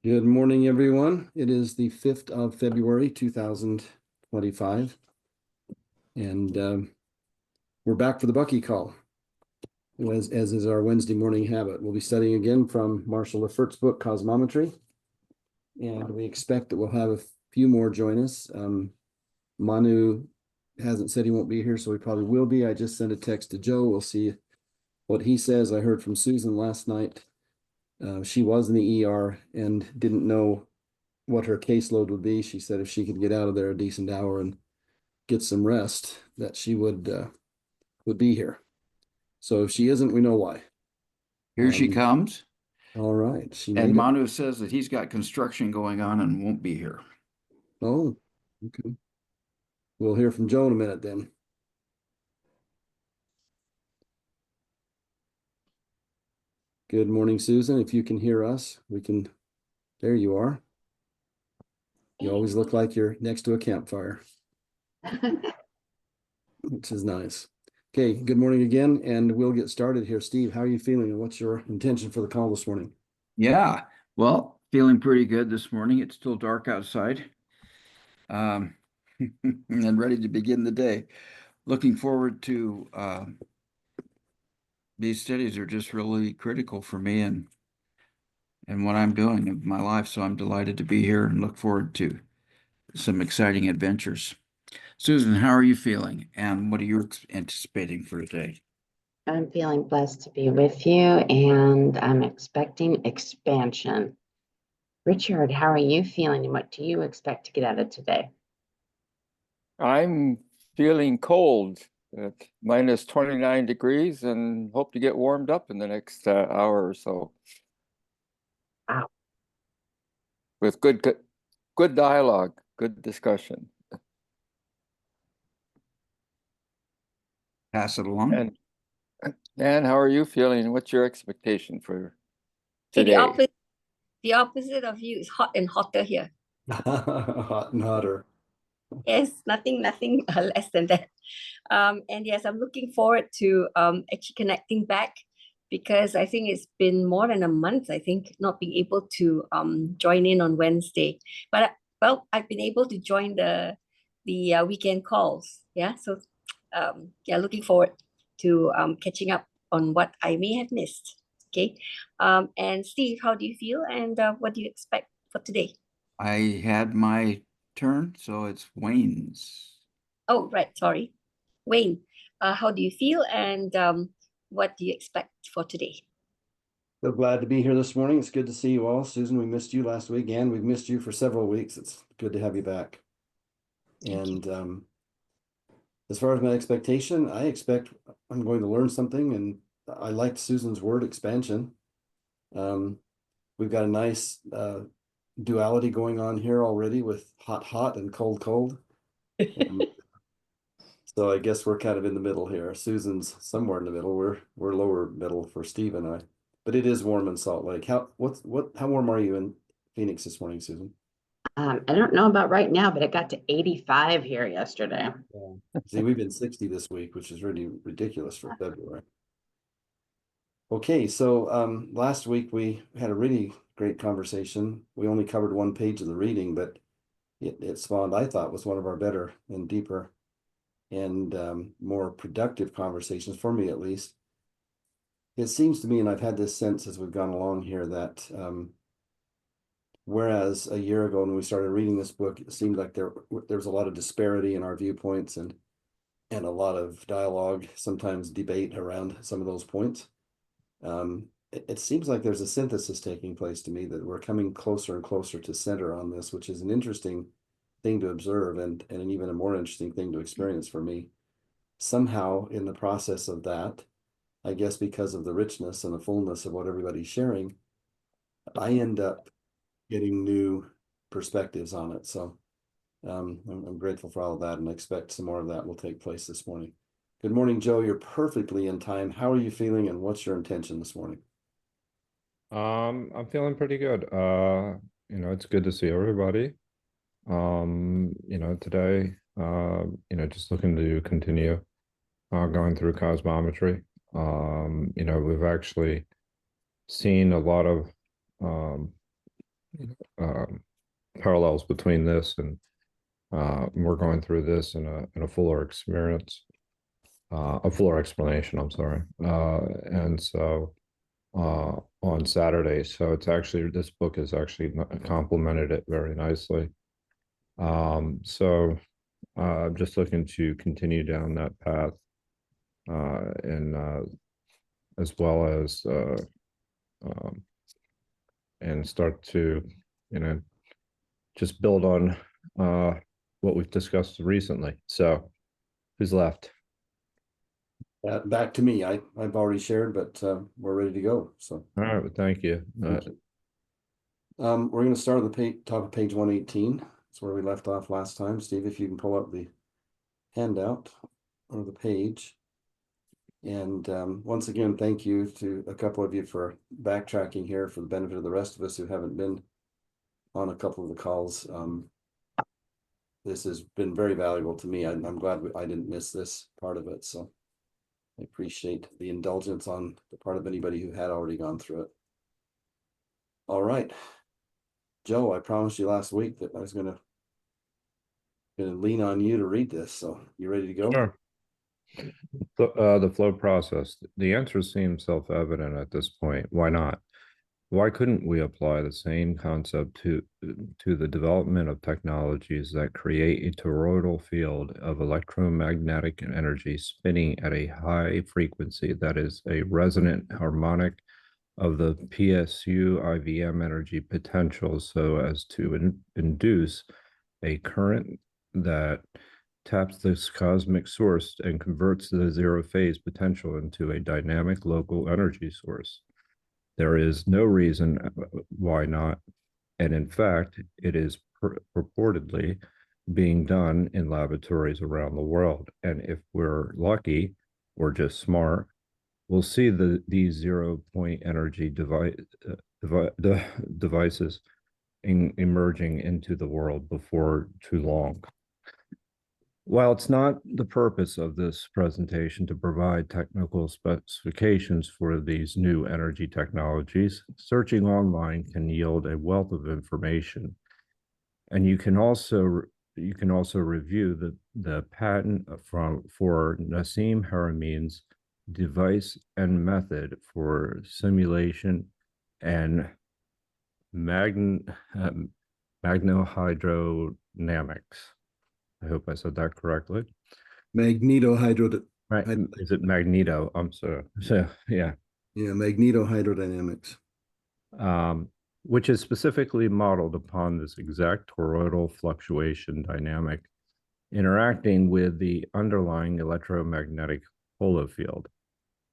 Good morning, everyone. It is the 5th of February, 2025. And we're back for the Bucky call, as is our Wednesday morning habit. We'll be studying again from Marshall Lefferts' book, Cosmometry. And we expect that we'll have a few more join us. Manu hasn't said he won't be here, so he probably will be. I just sent a text to Joe. We'll see what he says. I heard from Susan last night. She was in the ER and didn't know what her caseload would be. She said if she could get out of there a decent hour and get some rest, that she would be here. So if she isn't, we know why. Here she comes. All right. She made And it. Manu says that he's got construction going on and won't be here. Oh, okay. We'll hear from Joe in a minute then. Good morning, Susan. If you can hear us, we can. There you are. You always look like you're next to a campfire, which is nice. Okay, good morning again, and we'll get started here. Steve, how are you feeling, and what's your intention for the call this morning? Yeah, well, feeling pretty good this morning. It's still dark outside. And ready to begin the day. Looking forward to these studies are just really critical for me and what I'm doing in my life. So I'm delighted to be here and look forward to some exciting adventures. Susan, how are you feeling? And what are you anticipating for today? I'm feeling blessed to be with you, and I'm expecting expansion. Richard, how are you feeling, and what do you expect to get out of today? I'm feeling cold at minus 29 degrees and hope to get warmed up in the next hour or so. Wow. With good dialogue, good discussion. Pass it along. And Dan, how are you feeling? What's your expectation for See, today? the opposite of you is hot and hotter here. Hot and hotter. Yes, nothing less than that. And yes, I'm looking forward to actually connecting back, because I think it's been more than a month, I think, not being able to join in on Wednesday. But well, I've been able to join the weekend calls. Yeah, so yeah, looking forward to catching up on what I may have missed. Okay. And Steve, how do you feel, and what do you expect for today? I had my turn, so it's Wayne's. Oh, right, sorry. Wayne, how do you feel, and what do you expect for today? So glad to be here this morning. It's good to see you all. Susan, we missed you last week, and we've missed you for several weeks. It's good to have you back. And as far as my expectation, I expect I'm going to learn something, and I liked Susan's word, expansion. We've got a nice duality going on here already with hot and cold. So I guess we're kind of in the middle here. Susan's somewhere in the middle. We're lower middle for Steve and I. But it is warm in Salt Lake. How warm are you in Phoenix this morning, Susan? I don't know about right now, but it got to 85 here yesterday. Yeah. See, we've been 60 this week, which is really ridiculous for February. Okay, so last week we had a really great conversation. We only covered one page of the reading, but it spawned, I thought, was one of our better and deeper and more productive conversations, for me at least. It seems to me, and I've had this sense as we've gone along here, that whereas a year ago when we started reading this book, it seemed like there was a lot of disparity in our viewpoints and a lot of dialogue, sometimes debate around some of those points. It seems like there's a synthesis taking place to me, that we're coming closer and closer to center on this, which is an interesting thing to observe and an even a more interesting thing to experience for me. Somehow in the process of that, I guess because of the richness and the fullness of what everybody's sharing, I end up getting new perspectives on it. So I'm grateful for all of that, and I expect some more of that will take place this morning. Good morning, Joe. You're perfectly in time. How are you feeling, and what's your intention this morning? I'm feeling pretty good. It's good to see everybody. Today, just looking to continue going through cosmometry. We've actually seen a lot of parallels between this and we're going through this in a fuller experience, a fuller explanation, I'm sorry. And so on Saturday, so it's actually, this book has actually complemented it very nicely. So I'm just looking to continue down that path, and as well as and start to, just build on what we've discussed recently. So who's left? Back to me. I've already shared, but we're ready to go. So All right, well, thank you. thank you. We're going to start on the top of page 118. That's where we left off last time. Steve, if you can pull up the handout or the page. And once again, thank you to a couple of you for backtracking here for the benefit of the rest of us who haven't been on a couple of the calls. This has been very valuable to me. I'm glad I didn't miss this part of it. So I appreciate the indulgence on the part of anybody who had already gone through it. All right. Joe, I promised you last week that I was gonna lean on you to read this. So you ready to go? Sure. The flow process. The answer seems self-evident at this point. Why not? Why couldn't we apply the same concept to the development of technologies that create a toroidal field of electromagnetic energy spinning at a high frequency that is a resonant harmonic of the PSU IVM energy potential, so as to induce a current that taps this cosmic source and converts the zero phase potential into a dynamic local energy source? There is no reason why not. And in fact, it is purportedly being done in laboratories around the world. And if we're lucky or just smart, we'll see these 0-point energy devices emerging into the world before too long. While it's not the purpose of this presentation to provide technical specifications for these new energy technologies, searching online can yield a wealth of information. And you can also review the patent for Nassim Haramein's device and method for simulation and magnohydrodynamics. I hope I said that correctly. Magnetohydrodynamics. Right. Is it magneto? I'm sorry. So yeah. Yeah, magnetohydrodynamics. Which is specifically modeled upon this exact toroidal fluctuation dynamic interacting with the underlying electromagnetic polo field.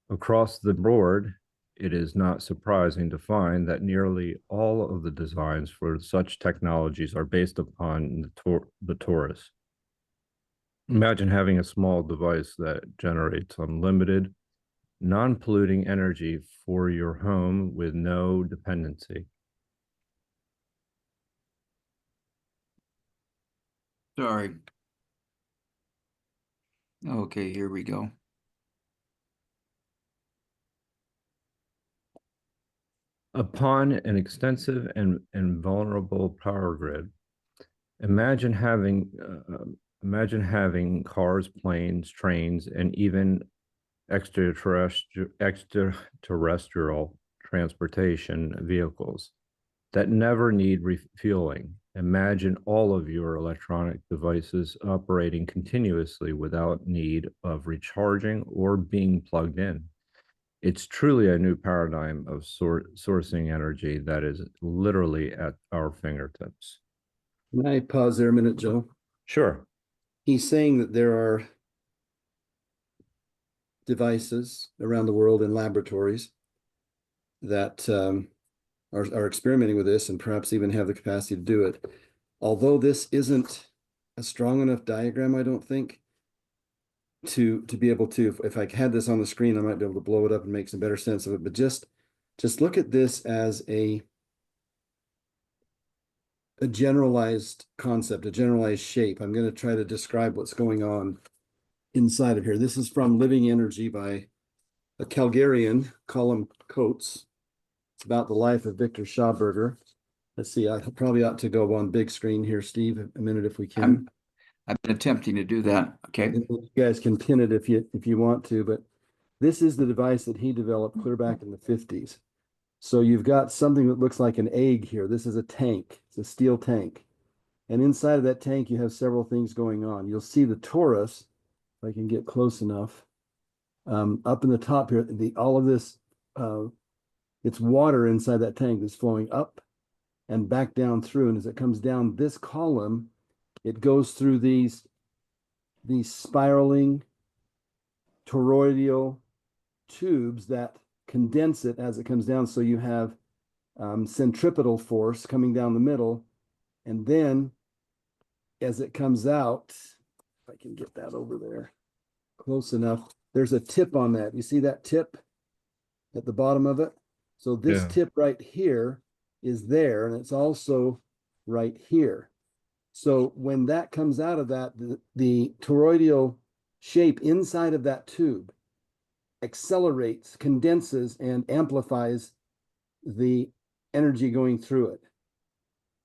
Across the board, it is not surprising to find that nearly all of the designs for such technologies are based upon the torus. Imagine having a small device that generates unlimited, non-polluting energy for your home with no dependency. Sorry. Okay, here we go. Upon an extensive and vulnerable power grid, imagine having cars, planes, trains, and even extraterrestrial transportation vehicles that never need refueling. Imagine all of your electronic devices operating continuously without need of recharging or being plugged in. It's truly a new paradigm of sourcing energy that is literally at our fingertips. Can I pause there a minute, Joe? Sure. He's saying that there are devices around the world in laboratories that are experimenting with this and perhaps even have the capacity to do it. Although this isn't a strong enough diagram, I don't think, to be able to, if I had this on the screen, I might be able to blow it up and make some better sense of it. But just look at this as a generalized concept, a generalized shape. I'm going to try to describe what's going on inside of here. This is from Living Energy by a Calgarian, Colin Coates. It's about the life of Victor Schauberger. Let's see, I probably ought to go on big screen here, Steve, a minute if we can. I've been attempting to do that. Okay. And you guys can pin it if you want to, but this is the device that he developed clear back in the 50s. So you've got something that looks like an egg here. This is a tank. It's a steel tank. And inside of that tank, you have several things going on. You'll see the torus, if I can get close enough, up in the top here. All of this, it's water inside that tank that's flowing up and back down through. And as it comes down this column, it goes through these spiraling toroidal tubes that condense it as it comes down. So you have centripetal force coming down the middle. And then as it comes out, if I can get that over there close enough, there's a tip on that. You see that tip at the bottom of it? So this tip right here is there, and it's also right here. So when that comes out of that, the toroidal shape inside of that tube accelerates, condenses, and amplifies the energy going through it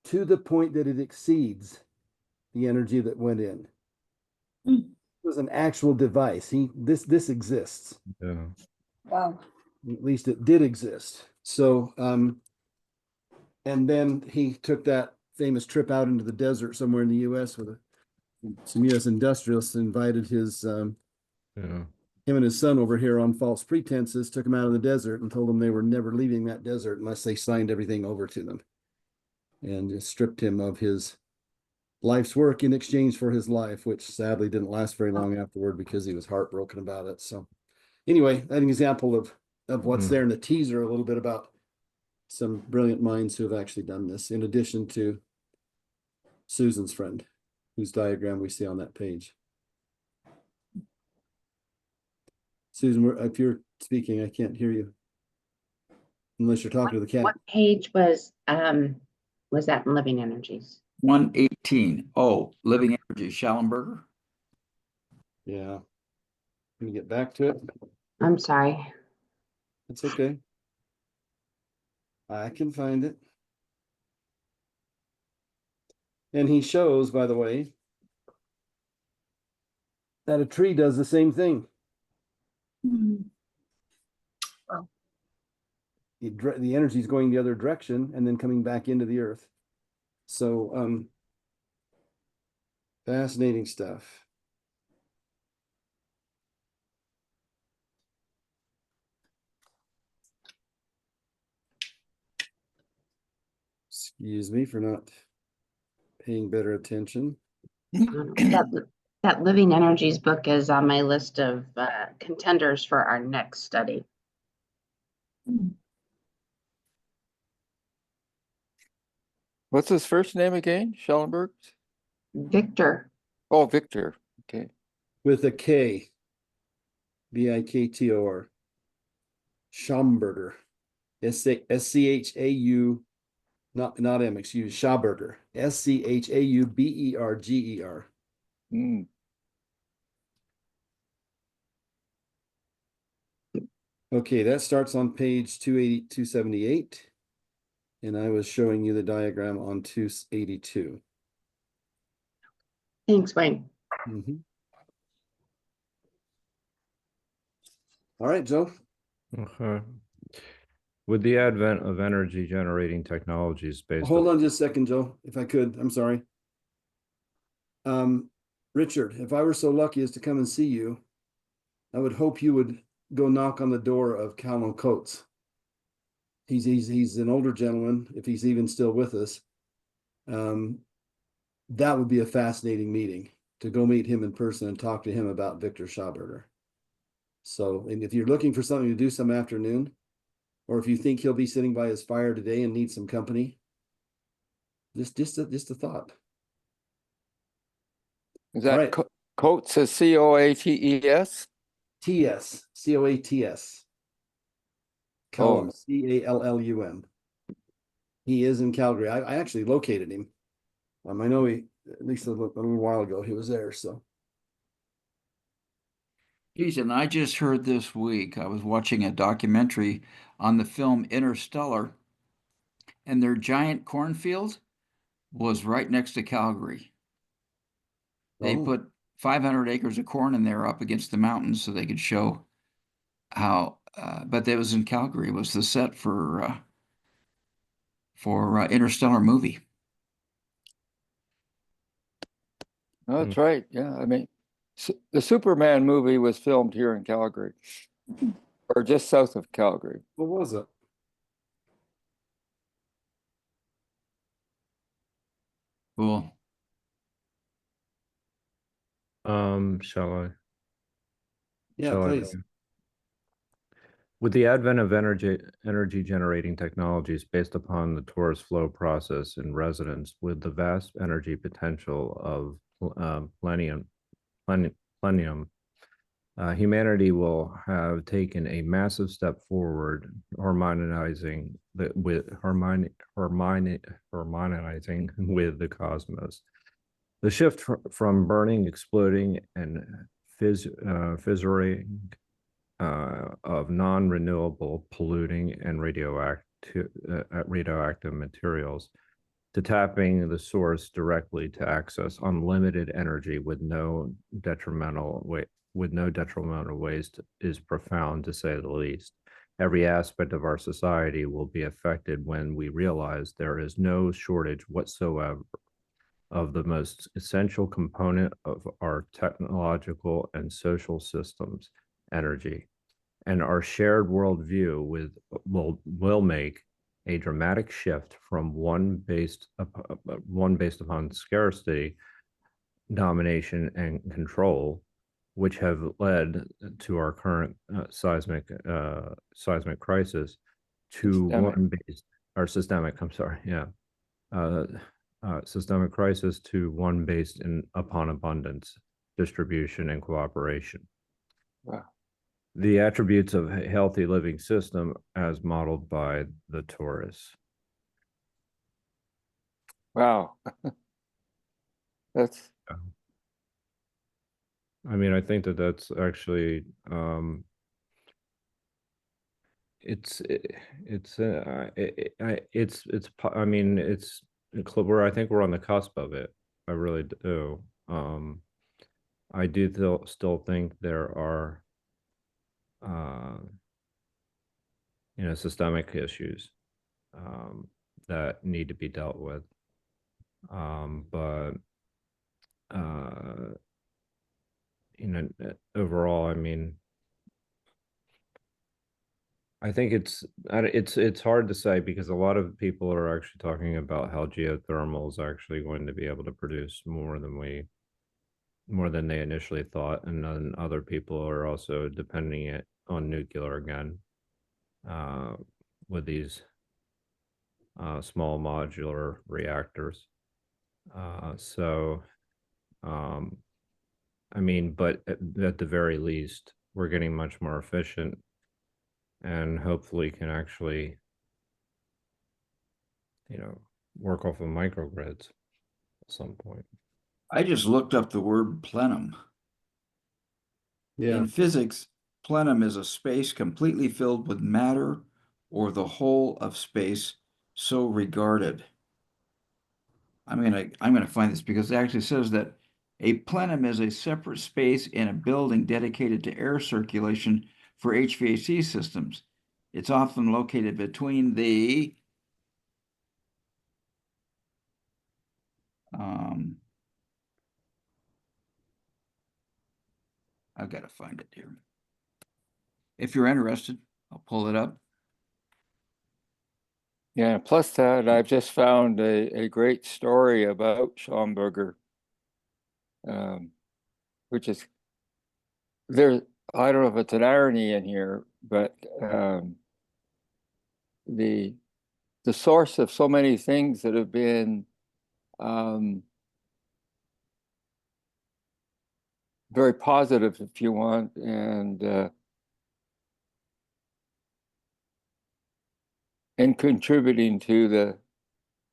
to the point that it exceeds the energy that went in. It was an actual device. This exists. Yeah. Wow. At least it did exist. So, and then he took that famous trip out into the desert somewhere in the U.S. with some U.S. industrialists, invited him and his son over here on false pretenses, took him out of the desert and told them they were never leaving that desert unless they signed everything over to them, and just stripped him of his life's work in exchange for his life, which sadly didn't last very long afterward because he was heartbroken about it. So anyway, an example of what's there in the teaser, a little bit about some brilliant minds who have actually done this, in addition to Susan's friend, whose diagram we see on that page. Susan, if you're speaking, I can't hear you. Unless you're talking to the cat. What page was that in Living Energies? 118. Oh, Living Energy, Schallenberger. Yeah. Can you get back to it? I'm sorry. It's okay. I can find it. And he shows, by the way, that a tree does the same thing. Wow. The energy is going the other direction and then coming back into the earth. So, fascinating stuff. Excuse me for not paying better attention. That Living Energies book is on my list of contenders for our next study. What's his first name again? Schellenberg? Victor. Oh, Victor. Okay. With a K. Viktor. Schomburger. Schau, not M, excuse, Schauberger. Schauberger. Mm. Okay, that starts on page 278. And I was showing you the diagram on 282. Thanks, Wayne. All right, Joe. Okay. With the advent of energy generating technologies based Hold on just a second, Joe, if I could. I'm sorry. Richard, if I were so lucky as to come and see you, I would hope you would go knock on the door of Callum Coates. He's an older gentleman, if he's even still with us. That would be a fascinating meeting, to go meet him in person and talk to him about Victor Schauberger. So, and if you're looking for something to do some afternoon, or if you think he'll be sitting by his fire today and need some company, just a thought. Is that right. Coates is Coates? TS, Coats. Callum, Callum. He is in Calgary. I actually located him. I know he, at least a little while ago, he was there. So, Geez, and I just heard this week, I was watching a documentary on the film Interstellar, and their giant cornfield was right next to Calgary. They Oh. put 500 acres of corn in there up against the mountains so they could show how, but that was in Calgary, was the set for Interstellar movie. Oh, that's right. Yeah, I mean, the Superman movie was filmed here in Calgary, or just south of Calgary. What was it? Cool. Shall I? Yeah, Shall I please. begin? With the advent of energy generating technologies based upon the torus flow process in resonance with the vast energy potential of plenum, humanity will have taken a massive step forward, harmonizing with the cosmos. The shift from burning, exploding, and fissuring of non-renewable, polluting, and radioactive materials to tapping the source directly to access unlimited energy with no detrimental waste is profound, to say the least. Every aspect of our society will be affected when we realize there is no shortage whatsoever of the most essential component of our technological and social systems, energy. And our shared worldview will make a dramatic shift from one based upon scarcity, domination, and control, which have led to our current seismic crisis, to one based or systemic. I'm sorry, yeah, systemic crisis to one based upon abundance, distribution, and cooperation. Wow. The attributes of a healthy living system as modeled by the torus. Wow. That's, I mean, I think that's actually I mean, it's where I think we're on the cusp of it. I really do. I do still think there are systemic issues that need to be dealt with. But overall, I mean, I think it's hard to say, because a lot of people are actually talking about how geothermal is actually going to be able to produce more than they initially thought, and then other people are also depending it on nuclear again, with these small modular reactors. I mean, but at the very least, we're getting much more efficient, and hopefully can actually, work off of microgrids at some point. I just looked up the word plenum. Yeah. In physics, plenum is a space completely filled with matter or the whole of space so regarded. I'm gonna find this because it actually says that a plenum is a separate space in a building dedicated to air circulation for HVAC systems. It's often located between the I've got to find it here. If you're interested, I'll pull it up. yeah, plus that, I've just found a great story about Schamberger, which is, there, I don't know if it's an irony in here, but the source of so many things that have been very positive, if you want, and contributing to the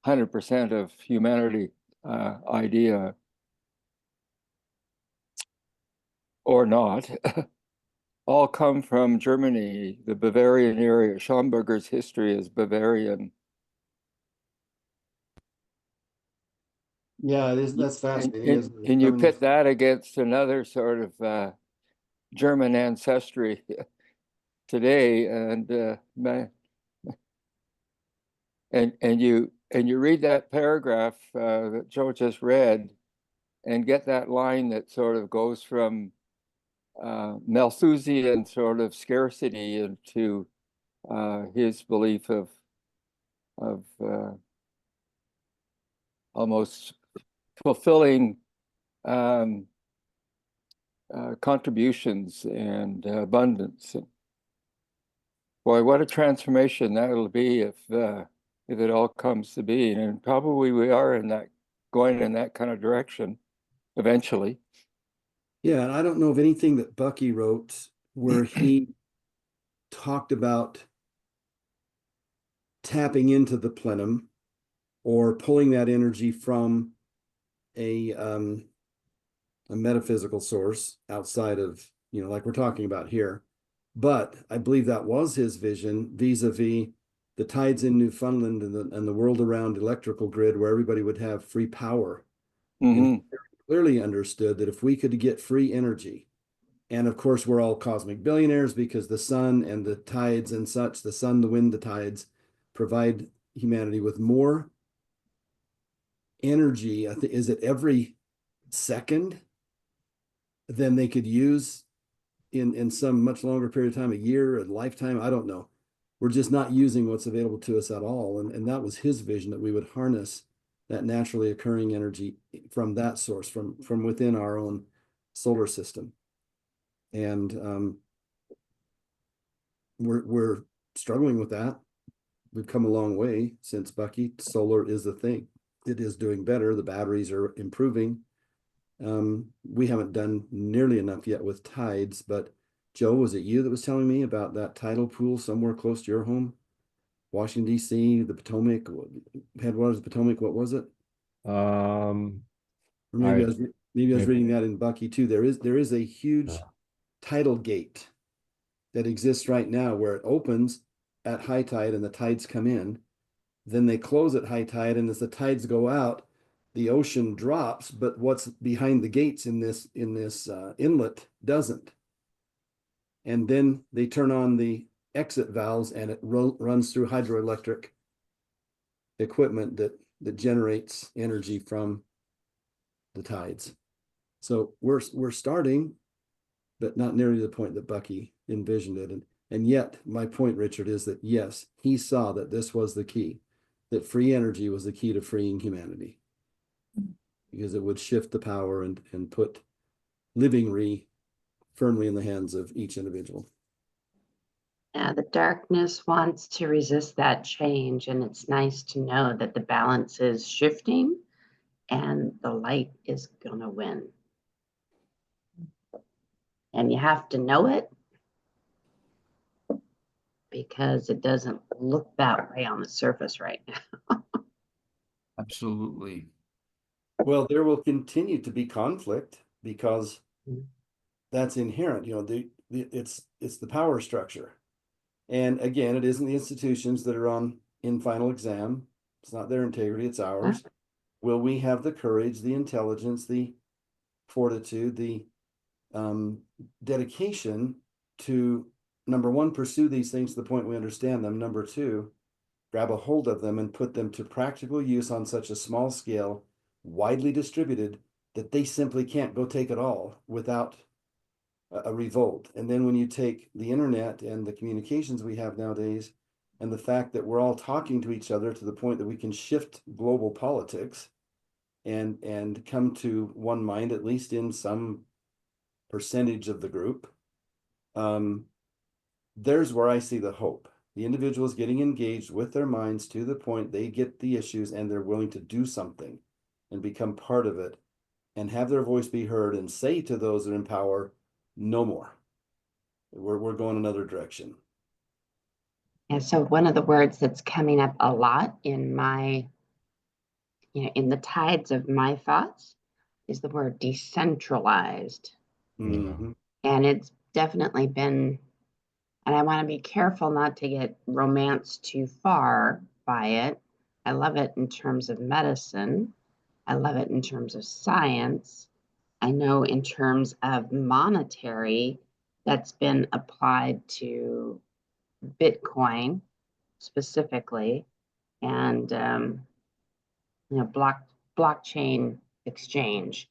100% of humanity idea, or not, all come from Germany, the Bavarian area. Schamberger's history is Bavarian. Yeah, it is. That's fascinating, isn't it? And you I mean, pit that against another sort of German ancestry today, and you read that paragraph that Joe just read, and get that line that sort of goes from Malthusian sort of scarcity into his belief of almost fulfilling contributions and abundance. Boy, what a transformation that'll be if it all comes to be. And probably we are going in that kind of direction eventually. yeah, and I don't know of anything that Bucky wrote where he talked about tapping into the plenum or pulling that energy from a metaphysical source outside of, like we're talking about here. But I believe that was his vision vis-a-vis the tides in Newfoundland and the world around electrical grid, where everybody would have free power. And he clearly understood that if we could get free energy, and of course we're all cosmic billionaires because the sun and the tides and such, the sun, the wind, the tides provide humanity with more energy. Is it every second than they could use in some much longer period of time, a year, a lifetime? I don't know. We're just not using what's available to us at all. And that was his vision, that we would harness that naturally occurring energy from that source, from within our own solar system. And we're struggling with that. We've come a long way since Bucky. Solar is the thing. It is doing better. The batteries are improving. We haven't done nearly enough yet with tides, but Joe, was it you that was telling me about that tidal pool somewhere close to your home? Washington, D.C., the Potomac, headwaters of the Potomac, what was it? Or maybe I was reading that in Bucky too. There is a huge tidal gate that exists right now where it opens at high tide and the tides come in. Then they close at high tide, and as the tides go out, the ocean drops, but what's behind the gates in this inlet doesn't. And then they turn on the exit valves, and it runs through hydroelectric equipment that generates energy from the tides. So we're starting, but not nearly the point that Bucky envisioned it. And yet my point, Richard, is that yes, he saw that this was the key, that free energy was the key to freeing humanity, because it would shift the power and put living firmly in the hands of each individual. Yeah, the darkness wants to resist that change, and it's nice to know that the balance is shifting and the light is gonna win. And you have to know it because it doesn't look that way on the surface right now. Absolutely. Well, there will continue to be conflict because that's inherent. It's the power structure. And again, it isn't the institutions that are in final exam. It's not their integrity, it's ours. Will we have the courage, the intelligence, the fortitude, the dedication to, number one, pursue these things to the point we understand them. Number two, grab a hold of them and put them to practical use on such a small scale, widely distributed, that they simply can't go take it all without a revolt. And then when you take the internet and the communications we have nowadays, and the fact that we're all talking to each other to the point that we can shift global politics and come to one mind, at least in some percentage of the group, there's where I see the hope. The individuals getting engaged with their minds to the point they get the issues and they're willing to do something and become part of it and have their voice be heard and say to those that are in power, no more. We're going another direction. And so one of the words that's coming up a lot in in the tides of my thoughts is the word decentralized. Mm-hmm. And it's definitely been, and I want to be careful not to get romanced too far by it. I love it in terms of medicine, I love it in terms of science. I know in terms of monetary, that's been applied to Bitcoin specifically, and blockchain exchange.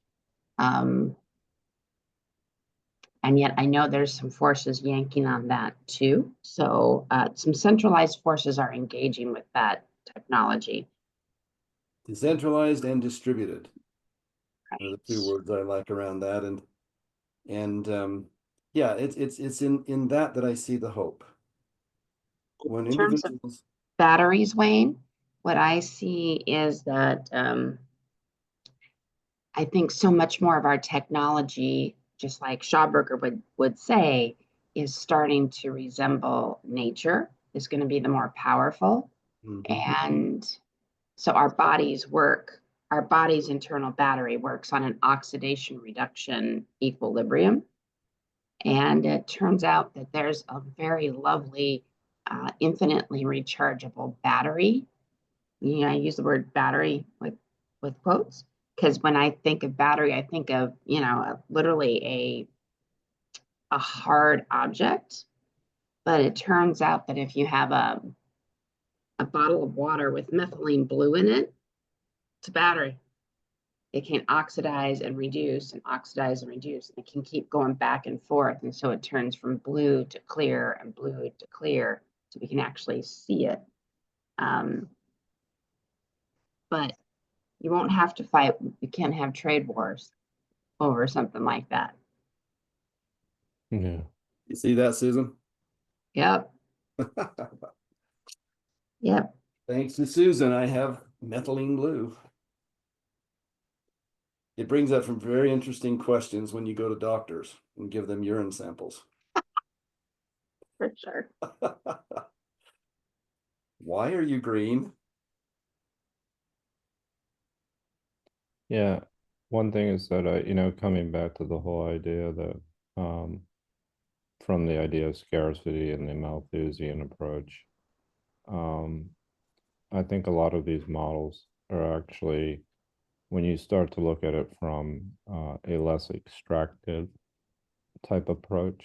And yet I know there's some forces yanking on that too. So some centralized forces are engaging with that technology. Decentralized and distributed Right. are the two words I like around that. And yeah, it's in that I see the hope. When In terms of individuals, batteries, Wayne, what I see is that I think so much more of our technology, just like Schauberger would say, is starting to resemble nature, is going to be the more powerful. And so our body's internal battery works on an oxidation reduction equilibrium. And it turns out that there's a very lovely, infinitely rechargeable battery. I use the word battery with quotes, because when I think of battery, I think of, literally a hard object. But it turns out that if you have a bottle of water with methylene blue in it, it's a battery. It can oxidize and reduce and oxidize and reduce. It can keep going back and forth. And so it turns from blue to clear and blue to clear, so we can actually see it. But you won't have to fight. You can't have trade wars over something like that. Yeah. you see that, Susan? Yep. Yep. Thanks to Susan, I have methylene blue. It brings up some very interesting questions when you go to doctors and give them urine samples. For sure. Why are you green? Yeah. One thing is that coming back to the whole idea that from the idea of scarcity and the Malthusian approach, I think a lot of these models are actually, when you start to look at it from a less extractive type approach,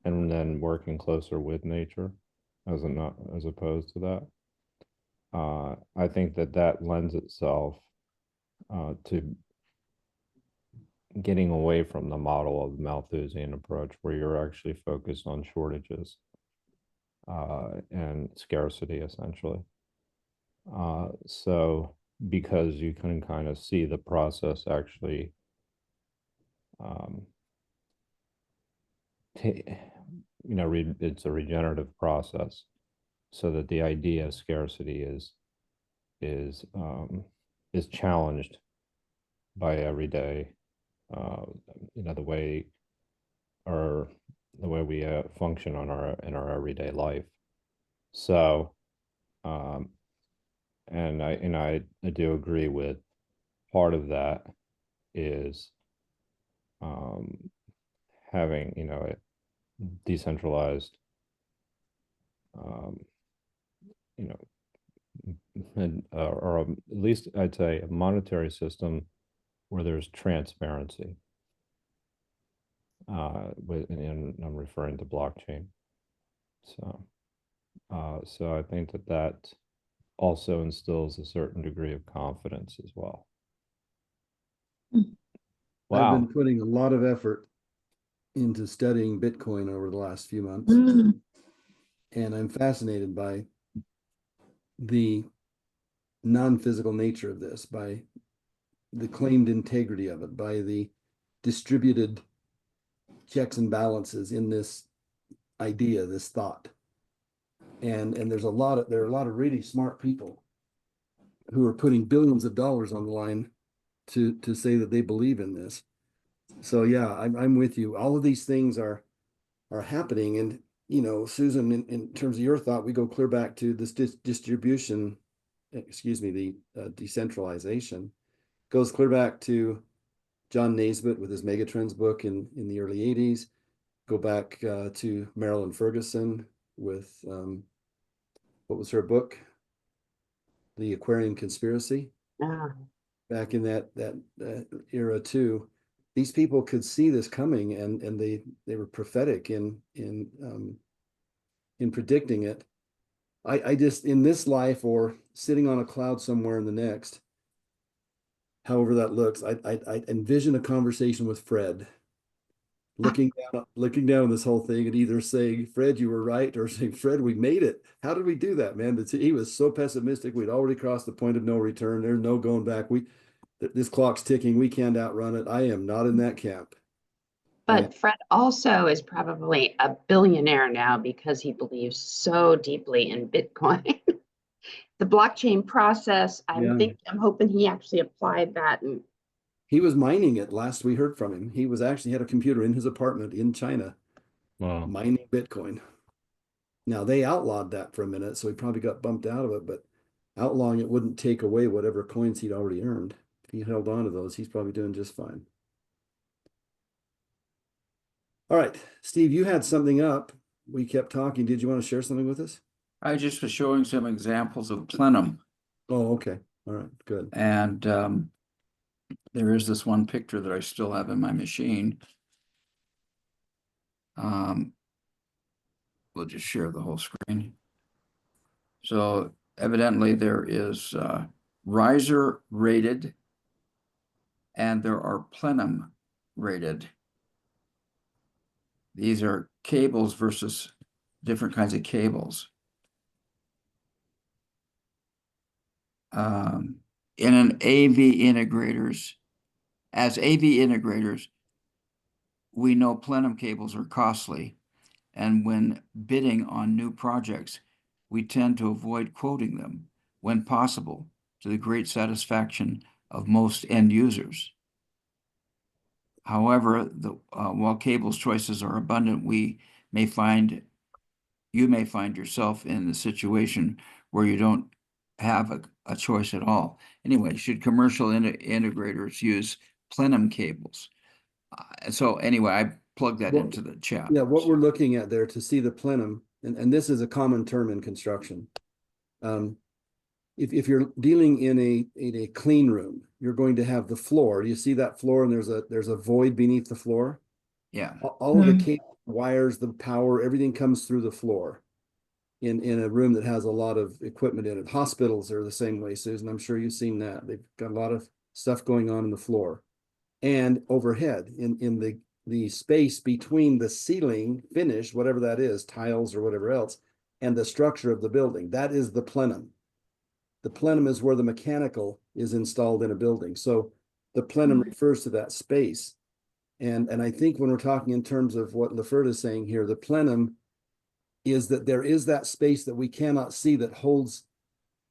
and then working closer with nature as opposed to that, I think that lends itself to getting away from the model of the Malthusian approach, where you're actually focused on shortages and scarcity, essentially. So because you can kind of see the process actually it's a regenerative process, so that the idea of scarcity is challenged by everyday the way we function in our everyday life. So and I do agree with part of that is having a decentralized or at least I'd say a monetary system where there's transparency. And I'm referring to blockchain. So I think that also instills a certain degree of confidence as well. I've Wow. been putting a lot of effort into studying Bitcoin over the last few months. And I'm fascinated by the non-physical nature of this, by the claimed integrity of it, by the distributed checks and balances in this idea, this thought. And there are a lot of really smart people who are putting billions of dollars on the line to say that they believe in this. So yeah, I'm with you. All of these things are happening. And Susan, in terms of your thought, we go clear back to this distribution, the decentralization goes clear back to John Naisbitt with his Megatrends book in the early 80s. Go back to Marilyn Ferguson with what was her book? The Aquarian Conspiracy. back in that era too. These people could see this coming, and they were prophetic in predicting it. I just, in this life or sitting on a cloud somewhere in the next, however that looks, I envision a conversation with Fred, looking down on this whole thing and either saying, Fred, you were right, or saying, Fred, we made it. How did we do that, man? He was so pessimistic. We'd already crossed the point of no return. There's no going back. This clock's ticking. We can't outrun it. I am not in that camp. But Fred also is probably a billionaire now because he believes so deeply in Bitcoin. The blockchain process, I'm hoping he actually applied that. And he was mining it last we heard from him. He was actually had a computer in his apartment in China. Wow. Mining Bitcoin. Now they outlawed that for a minute, so he probably got bumped out of it, but outlawing it wouldn't take away whatever coins he'd already earned. If he held on to those, he's probably doing just fine. All right, Steve, you had something up. We kept talking. Did you want to share something with us? I just was showing some examples of plenum. Oh, okay. All right, good. And there is this one picture that I still have in my machine. We'll just share the whole screen. So evidently there is riser rated and there are plenum rated. These are cables versus different kinds of cables. In an AV integrators, as AV integrators, we know plenum cables are costly. And when bidding on new projects, we tend to avoid quoting them when possible, to the great satisfaction of most end users. However, while cables choices are abundant, you may find yourself in the situation where you don't have a choice at all. Anyway, should commercial integrators use plenum cables? So anyway, I plugged that into the chat. Yeah, what we're looking at there to see the plenum, and this is a common term in construction. If you're dealing in a clean room, you're going to have the floor. You see that floor, and there's a void beneath the floor. Yeah. All of the cable, wires, the power, everything comes through the floor. In a room that has a lot of equipment in it. Hospitals are the same way, Susan. I'm sure you've seen that. They've got a lot of stuff going on in the floor. And overhead, in the space between the ceiling finish, whatever that is, tiles or whatever else, and the structure of the building, that is the plenum. The plenum is where the mechanical is installed in a building. So the plenum refers to that space. And I think when we're talking in terms of what Lefert is saying here, the plenum is that there is that space that we cannot see that holds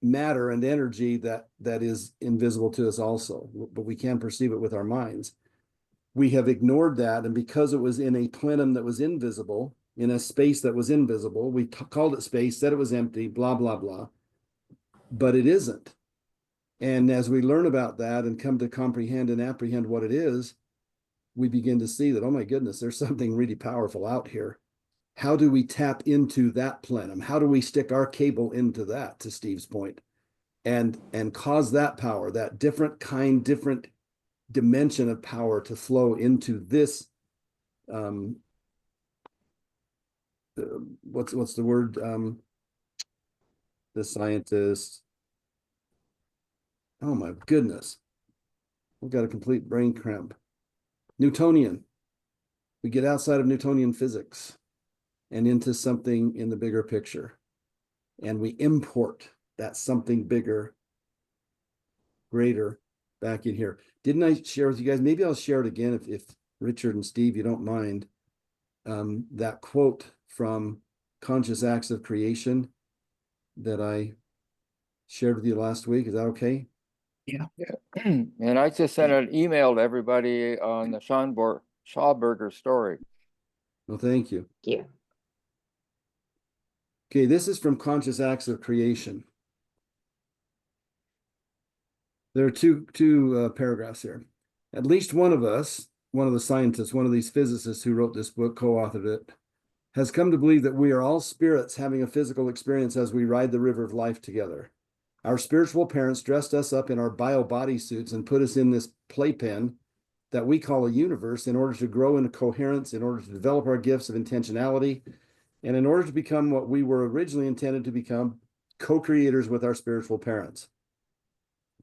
matter and energy that is invisible to us also, but we can perceive it with our minds. We have ignored that, and because it was in a plenum that was invisible, in a space that was invisible, we called it space, said it was empty, blah, blah, blah, but it isn't. And as we learn about that and come to comprehend and apprehend what it is, we begin to see that, oh my goodness, there's something really powerful out here. How do we tap into that plenum? How do we stick our cable into that, to Steve's point, and cause that power, that different dimension of power to flow into this, what's the word? The scientist. Oh my goodness. We've got a complete brain cramp. Newtonian. We get outside of Newtonian physics and into something in the bigger picture. And we import that something bigger, greater back in here. Didn't I share with you guys? Maybe I'll share it again if Richard and Steve, you don't mind. That quote from Conscious Acts of Creation that I shared with you last week. Is that okay? Yeah. And I just sent an email to everybody on the Schauberger story. Well, thank you. thank you. Okay, this is from Conscious Acts of Creation. There are two paragraphs here. At least one of us, one of the scientists, one of these physicists who wrote this book, co-authored it, has come to believe that we are all spirits having a physical experience as we ride the river of life together. Our spiritual parents dressed us up in our bio bodysuits and put us in this playpen that we call a universe in order to grow into coherence, in order to develop our gifts of intentionality, and in order to become what we were originally intended to become, co-creators with our spiritual parents.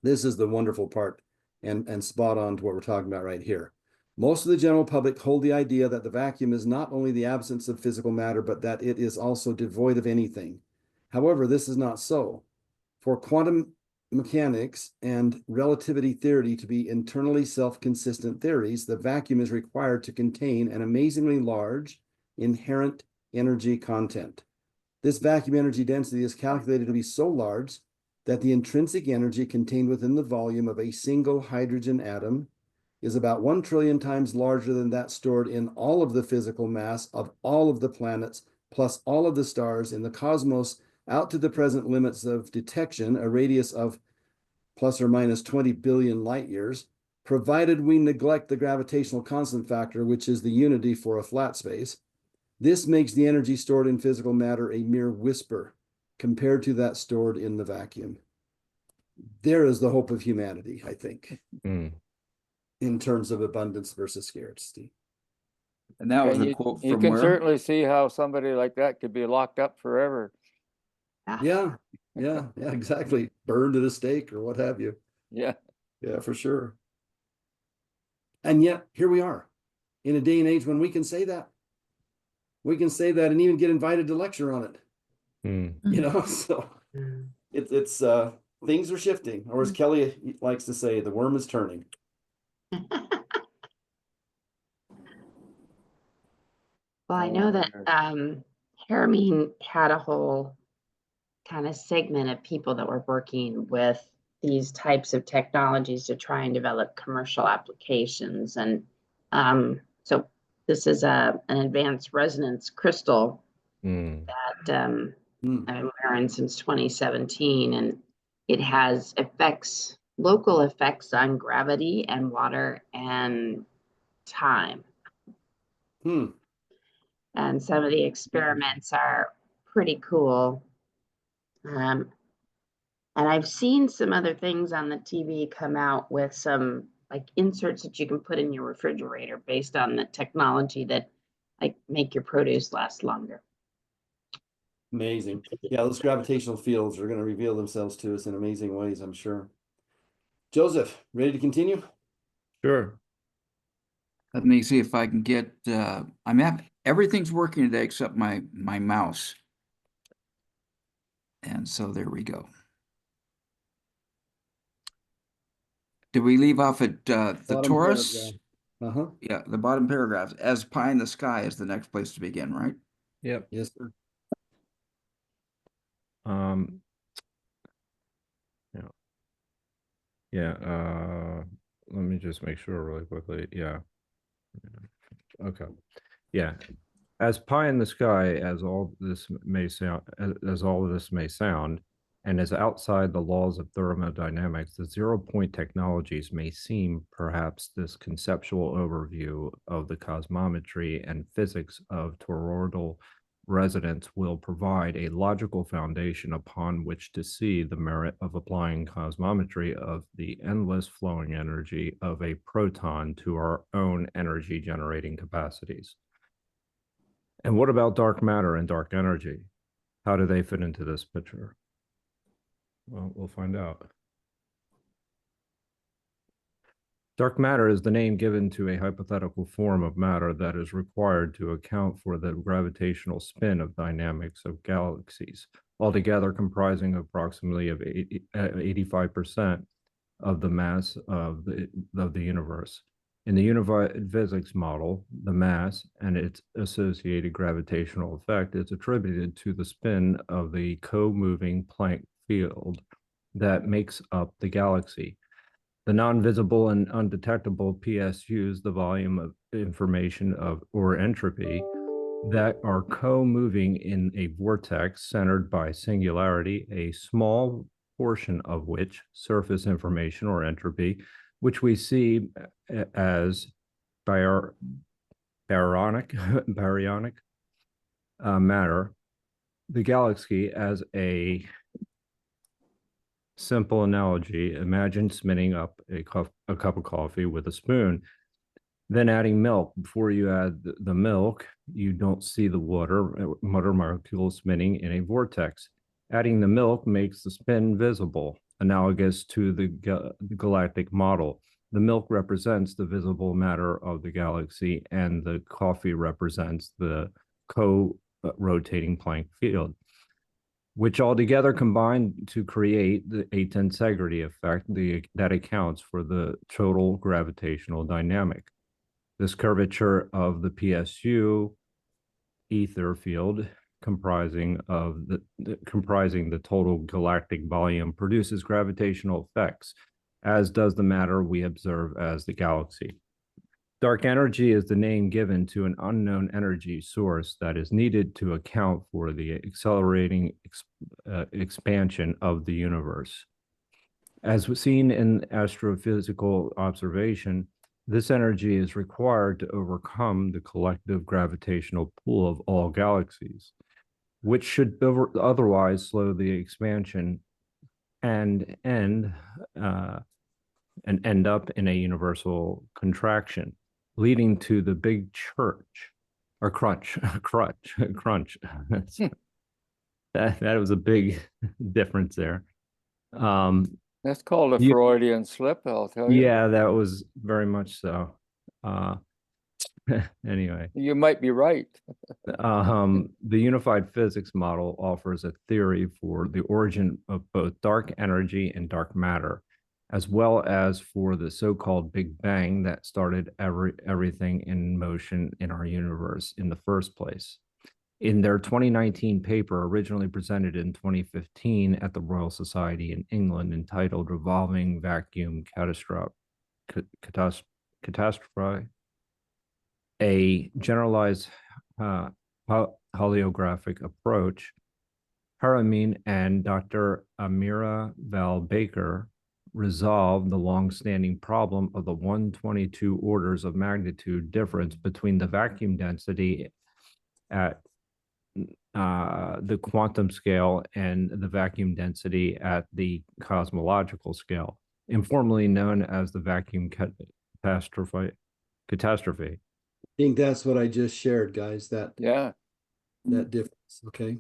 This is the wonderful part and spot on to what we're talking about right here. Most of the general public hold the idea that the vacuum is not only the absence of physical matter, but that it is also devoid of anything. However, this is not so. For quantum mechanics and relativity theory to be internally self-consistent theories, the vacuum is required to contain an amazingly large inherent energy content. This vacuum energy density is calculated to be so large that the intrinsic energy contained within the volume of a single hydrogen atom is about 1 trillion times larger than that stored in all of the physical mass of all of the planets, plus all of the stars in the cosmos out to the present limits of detection, a radius of plus or minus 20 billion light years, provided we neglect the gravitational constant factor, which is the unity for a flat space. This makes the energy stored in physical matter a mere whisper compared to that stored in the vacuum. There is the hope of humanity, I think, in terms of abundance versus scarcity. And that was And a quote you from can where? certainly see how somebody like that could be locked up forever. Yeah, exactly. Burned at a stake or what have you. Yeah. Yeah, for sure. And yet, here we are in a day and age when we can say that. We can say that and even get invited to lecture on it. You know, so it's things are shifting, or as Kelly likes to say, the worm is turning. Well, I know that Hermine had a whole kind of segment of people that were working with these types of technologies to try and develop commercial applications. And so this is an advanced resonance crystal that I've been wearing since 2017, and it has effects, local effects on gravity and water and time. And some of the experiments are pretty cool. And I've seen some other things on the TV come out with some like inserts that you can put in your refrigerator based on the technology that like make your produce last longer. Amazing. Yeah, those gravitational fields are going to reveal themselves to us in amazing ways, I'm sure. Joseph, ready to continue? Sure. Let me see if I can get, everything's working today except my mouse. And so there we go. Did we leave off at the Bottom Taurus? paragraph. Yeah, the bottom paragraph. As pie in the sky is the next place to begin, right? Yep. Yes, sir. Let me just make sure really quickly. Yeah. Okay. Yeah. As pie in the sky, as all this may sound, as all of this may sound, and as outside the laws of thermodynamics, the zero-point technologies may seem perhaps this conceptual overview of the cosmometry and physics of toroidal resonance will provide a logical foundation upon which to see the merit of applying cosmometry of the endless flowing energy of a proton to our own energy generating capacities. And what about dark matter and dark energy? How do they fit into this picture? Well, we'll find out. Dark matter is the name given to a hypothetical form of matter that is required to account for the gravitational spin of dynamics of galaxies, altogether comprising approximately of 85% of the mass of the universe. In the unified physics model, the mass and its associated gravitational effect is attributed to the spin of the co-moving Planck field that makes up the galaxy. The non-visible and undetectable PSUs, the volume of information or entropy, that are co-moving in a vortex centered by singularity, a small portion of which, surface information or entropy, which we see as baryonic matter, the galaxy as a simple analogy, imagine spinning up a cup of coffee with a spoon, then adding milk. Before you add the milk, you don't see the water molecules spinning in a vortex. Adding the milk makes the spin visible, analogous to the galactic model. The milk represents the visible matter of the galaxy, and the coffee represents the co-rotating Planck field, which altogether combine to create a tensegrity effect that accounts for the total gravitational dynamic. This curvature of the PSU ether field comprising the total galactic volume produces gravitational effects, as does the matter we observe as the galaxy. Dark energy is the name given to an unknown energy source that is needed to account for the accelerating expansion of the universe. As seen in astrophysical observation, this energy is required to overcome the collective gravitational pull of all galaxies, which should otherwise slow the expansion and end up in a universal contraction, leading to the big crunch. That was a big difference there. That's called a Freudian slip, I'll tell you. Yeah, that was very much so. Anyway. You might be right. The unified physics model offers a theory for the origin of both dark energy and dark matter, as well as for the so-called Big Bang that started everything in motion in our universe in the first place. In their 2019 paper, originally presented in 2015 at the Royal Society in England, entitled Revolving Vacuum Catastrophe, a generalized heliographic approach, Haramin and Dr. Amira Val Baker resolved the long-standing problem of the 122 orders of magnitude difference between the vacuum density at the quantum scale and the vacuum density at the cosmological scale, informally known as the vacuum catastrophe. I think that's what I just shared, guys. That difference. Okay.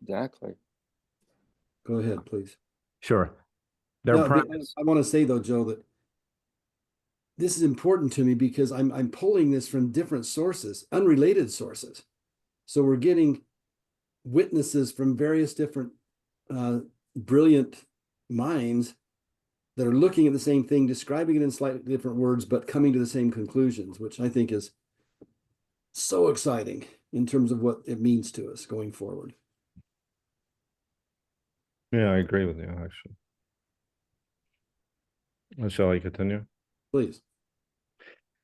Exactly. Go ahead, please. Sure. I want to say though, Joe, that this is important to me because I'm pulling this from different sources, unrelated sources. So we're getting witnesses from various different brilliant minds that are looking at the same thing, describing it in slightly different words, but coming to the same conclusions, which I think is so exciting in terms of what it means to us going forward. Yeah, I agree with you, actually. Shall I continue? Please.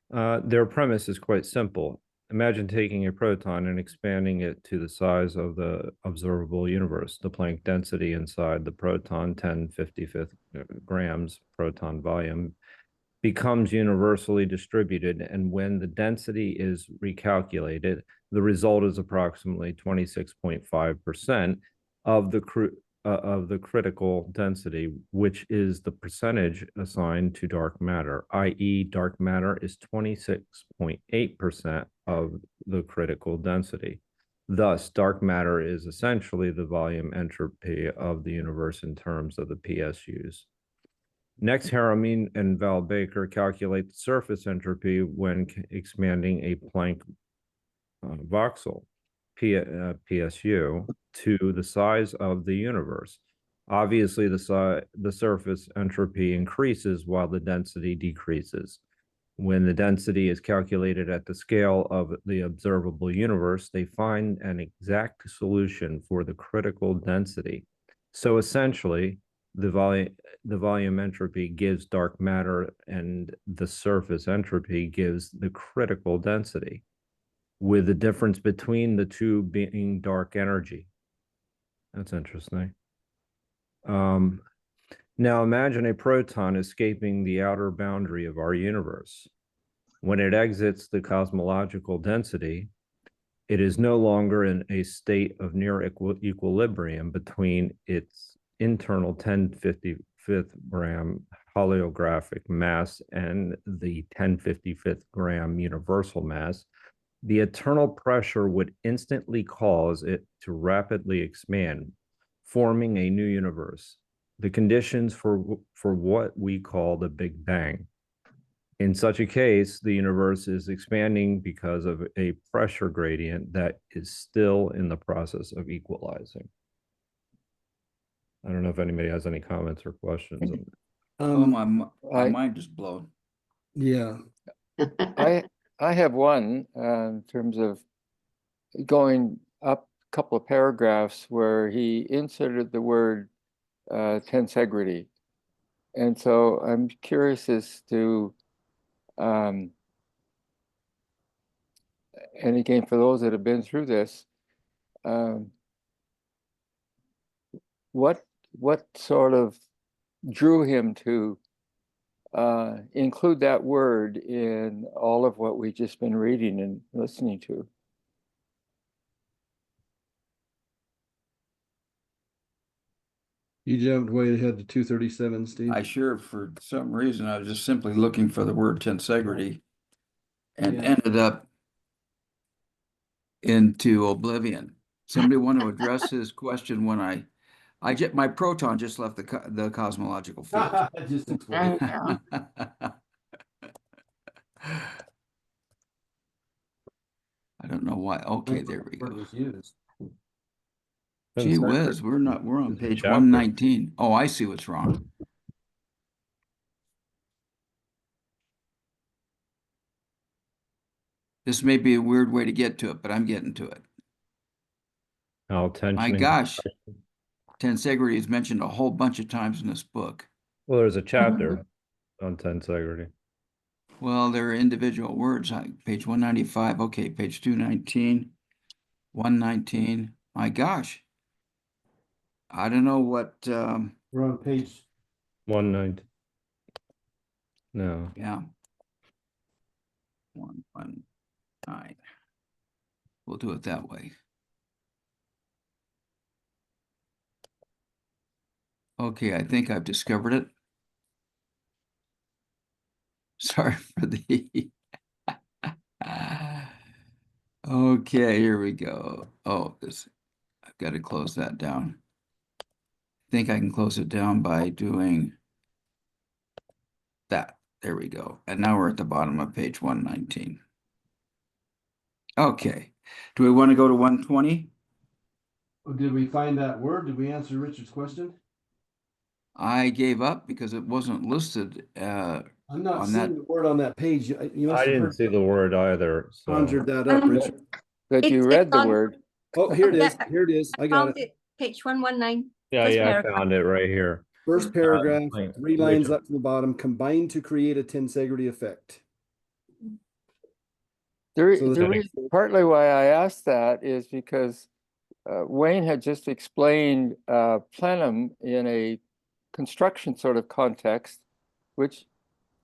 Their premise is quite simple. Imagine taking a proton and expanding it to the size of the observable universe. The Planck density inside the proton, 10^55 grams proton volume, becomes universally distributed, and when the density is recalculated, the result is approximately 26.5% of the critical density, which is the percentage assigned to dark matter, i.e. dark matter is 26.8% of the critical density. Thus, dark matter is essentially the volume entropy of the universe in terms of the PSUs. Next, Haramin and Val Baker calculate the surface entropy when expanding a Planck voxel, PSU, to the size of the universe. Obviously, the surface entropy increases while the density decreases. When the density is calculated at the scale of the observable universe, they find an exact solution for the critical density. So essentially, the volume entropy gives dark matter and the surface entropy gives the critical density, with the difference between the two being dark energy. That's interesting. Now imagine a proton escaping the outer boundary of our universe. When it exits the cosmological density, it is no longer in a state of near equilibrium between its internal 1055th gram heliographic mass and the 1055th gram universal mass, the internal pressure would instantly cause it to rapidly expand, forming a new universe, the conditions for what we call the Big Bang. In such a case, the universe is expanding because of a pressure gradient that is still in the process of equalizing. I don't know if anybody has any comments or questions. Oh, my mind is blown. Yeah. I have one in terms of going up a couple of paragraphs where he inserted the word tensegrity. And so I'm curious as to, and again, for those that have been through this, what sort of drew him to include that word in all of what we've just been reading and listening to? You jumped way ahead to 237, Steve. For some reason, I was just simply looking for the word tensegrity and Yeah. ended up into oblivion. Somebody want to address his question when my proton just left the cosmological field. Just explain. I don't know why. Okay, there we Word go. was used. Gee whiz, we're on page Chapter. 119. Oh, I see what's wrong. This may be a weird way to get to it, but I'm getting to it. How My tensioning. gosh, tensegrity is mentioned a whole bunch of times in this book. Well, there's a chapter on tensegrity. Well, there are individual words. Page 195. Okay, page 219, 119. My gosh. I don't know what. We're on page 190. No. Yeah. 119. We'll do it that way. Okay, I think I've discovered it. Sorry for the. Okay, here we go. Oh, I've got to close that down. I think I can close it down by doing that. There we go. And now we're at the bottom of page 119. Okay. Do we want to go to 120? Did we find that word? Did we answer Richard's question? I gave up because it wasn't listed. I'm not On seeing that. the word on that page. You must I have didn't heard see the word either. So conjured that up, Richard. But you It's read the on- word. Oh, here it is. Yeah. Here it is. I got Found it. it, page 119. yeah, First I paragraph. found it right here. First paragraph, like, 3 lines Richard. up from the bottom, combined to create a tensegrity effect. The reason, partly why I asked that is because Wayne had just explained plenum in a construction sort of context, which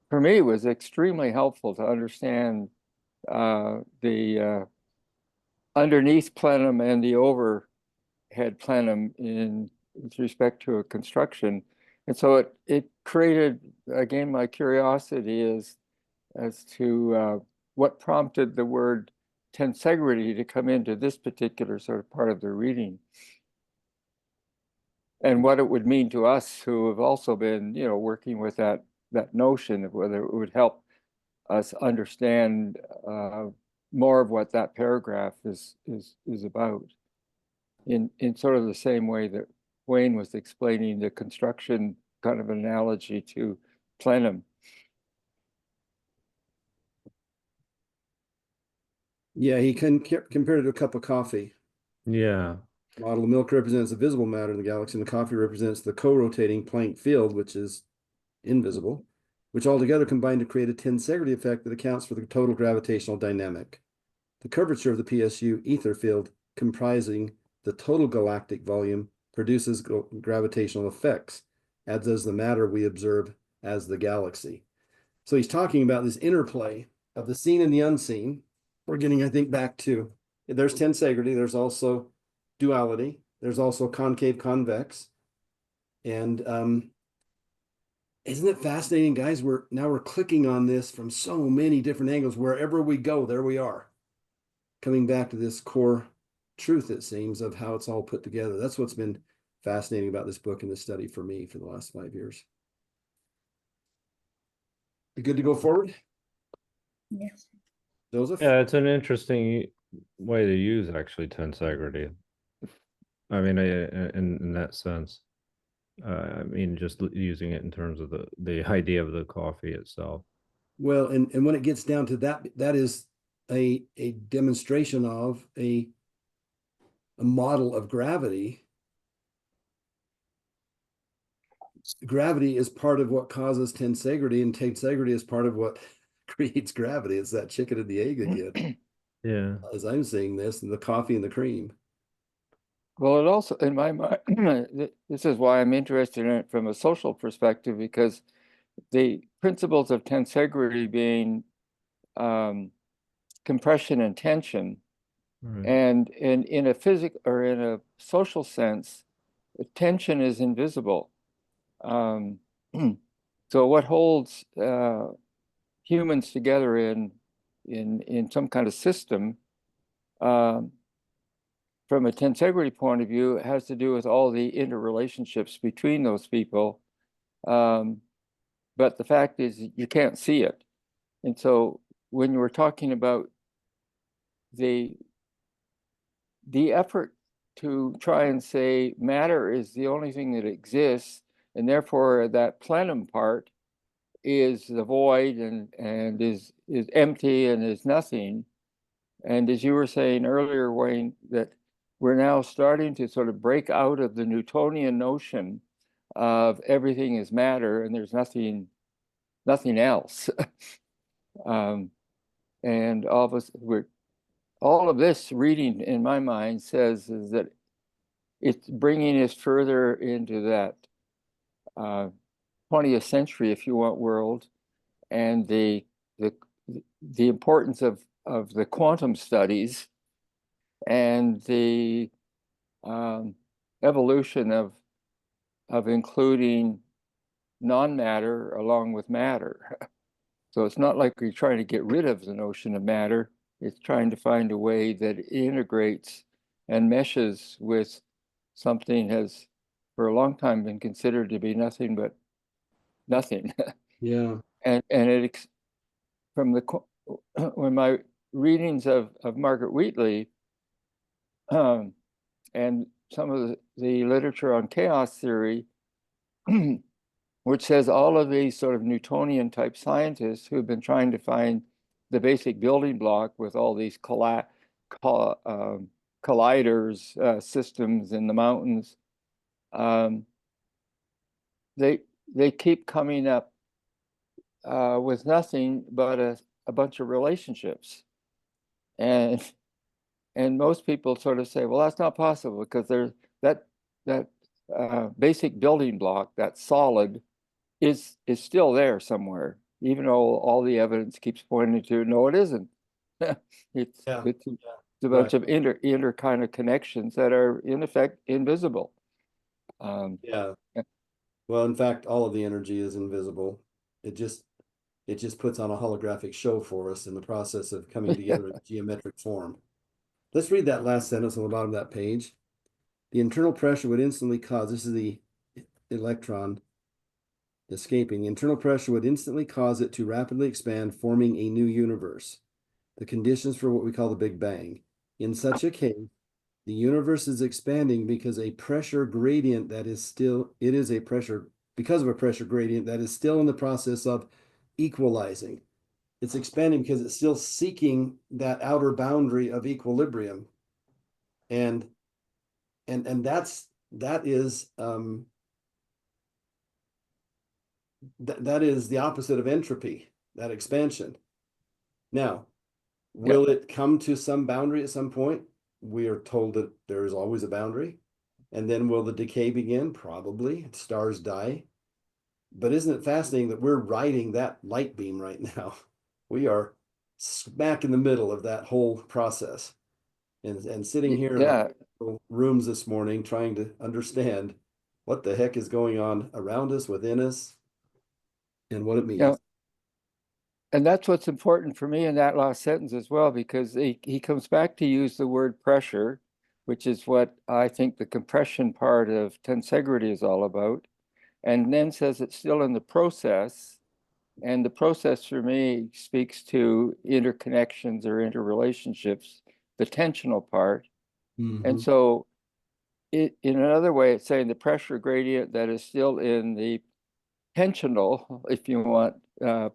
for me was extremely helpful to understand the underneath plenum and the overhead plenum with respect to a construction. And so it created, again, my curiosity as to what prompted the word tensegrity to come into this particular sort of part of the reading, and what it would mean to us who have also been, working with that notion of whether it would help us understand more of what that paragraph is about, in sort of the same way that Wayne was explaining the construction kind of analogy to plenum. Yeah, he compared it to a cup of coffee. Yeah. Model of milk represents the visible matter in the galaxy, and the coffee represents the co-rotating Planck field, which is invisible, which altogether combine to create a tensegrity effect that accounts for the total gravitational dynamic. The curvature of the PSU ether field, comprising the total galactic volume, produces gravitational effects, as does the matter we observe as the galaxy. So he's talking about this interplay of the seen and the unseen. We're getting, I think, back to, there's tensegrity, there's also duality, there's also concave convex. And isn't it fascinating, guys? We're clicking on this from so many different angles. Wherever we go, there we are. Coming back to this core truth, it seems, of how it's all put together. That's what's been fascinating about this book and this study for me for the last 5 years. Good to go forward? Yes. Joseph? Yeah, it's an interesting way to use actually tensegrity. I mean, in that sense. I mean, just using it in terms of the idea of the coffee itself. Well, and when it gets down to that, that is a demonstration of a model of gravity. Gravity is part of what causes tensegrity, and tensegrity is part of what creates gravity. It's that chicken and the egg again. Yeah. As I'm seeing this, the coffee and the cream. Well, it also, in my mind, this is why I'm interested in it from a social perspective, because the principles of tensegrity being compression and tension, Right. and in a physical or in a social sense, tension is invisible. So what holds humans together in some kind of system, from a tensegrity point of view, it has to do with all the interrelationships between those people. But the fact is you can't see it. And so when you were talking about the effort to try and say matter is the only thing that exists, and therefore that plenum part is the void and is empty and is nothing. And as you were saying earlier, Wayne, that we're now starting to sort of break out of the Newtonian notion of everything is matter and there's nothing else. And all of this reading in my mind says is that it's bringing us further into that 20th century, if you want, world, and the importance of the quantum studies and the evolution of including non-matter along with matter. So it's not like we're trying to get rid of the notion of matter. It's trying to find a way that integrates and meshes with something has for a long time been considered to be nothing but nothing. Yeah. And it from the when my readings of Margaret Wheatley and some of the literature on chaos theory, which says all of these sort of Newtonian type scientists who've been trying to find the basic building block with all these colliders, systems in the mountains, they keep coming up with nothing but a bunch of relationships. And most people sort of say, well, that's not possible because there's that basic building block, that solid, is still there somewhere, even though all the evidence keeps pointing to no, it isn't. It's a bunch of inter kind of connections that are in effect invisible. Yeah. Well, in fact, all of the energy is invisible. It just puts on a holographic show for us in the process of coming together in geometric form. Let's read that last sentence on the bottom of that page. The internal pressure would instantly cause, this is the electron escaping, the internal pressure would instantly cause it to rapidly expand, forming a new universe. The conditions for what we call the Big Bang. In such a case, the universe is expanding because a pressure gradient that is still, because of a pressure gradient that is still in the process of equalizing. It's expanding because it's still seeking that outer boundary of equilibrium. And that is that is the opposite of entropy, that expansion. Now, will it come to some boundary at some point? We are told that there is always a boundary. And then will the decay begin? Probably. Stars die. But isn't it fascinating that we're riding that light beam right now? We are smack in the middle of that whole process. And sitting here in our rooms this morning trying to understand what the heck is going on around us, within us, and what it means. Yeah. And that's what's important for me in that last sentence as well, because he comes back to use the word pressure, which is what I think the compression part of tensegrity is all about, and then says it's still in the process. And the process for me speaks to interconnections or interrelationships, the tensional part. And so in another way, it's saying the pressure gradient that is still in the tensional, if you want,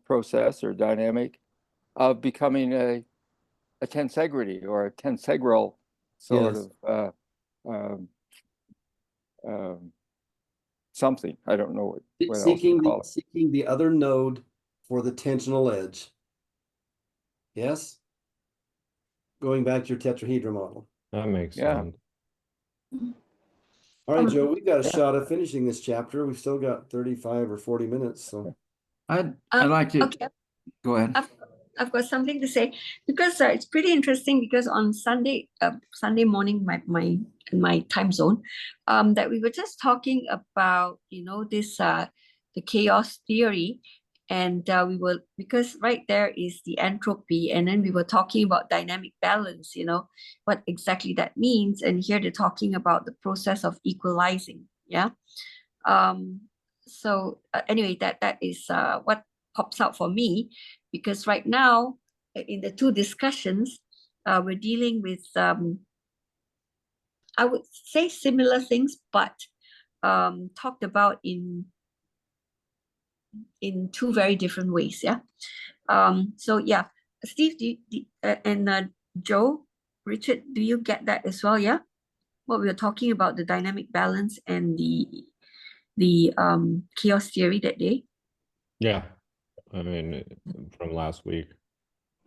process or dynamic of becoming a tensegrity or a tensegral sort Yes. of something. I don't know what else to call it. Seeking the other node for the tensional edge. Yes? Going back to your tetrahedron model. That makes Yeah. sense. All right, Joe, we've got a Yeah. shot at finishing this chapter. We've still got 35 or 40 minutes, so. I'd like to Okay, go ahead. I've got something to say because it's pretty interesting because on Sunday morning, my time zone, that we were just talking about, this the chaos theory, and because right there is the entropy, and then we were talking about dynamic balance, what exactly that means, and here they're talking about the process of equalizing, yeah. So anyway, that is what pops out for me, because right now in the two discussions, we're dealing with I would say similar things, but talked about in two very different ways. Yeah. So yeah, Steve, and Joe, Richard, do you get that as well? Yeah, what we were talking about, the dynamic balance and the chaos theory that day. Yeah. I mean, from last week.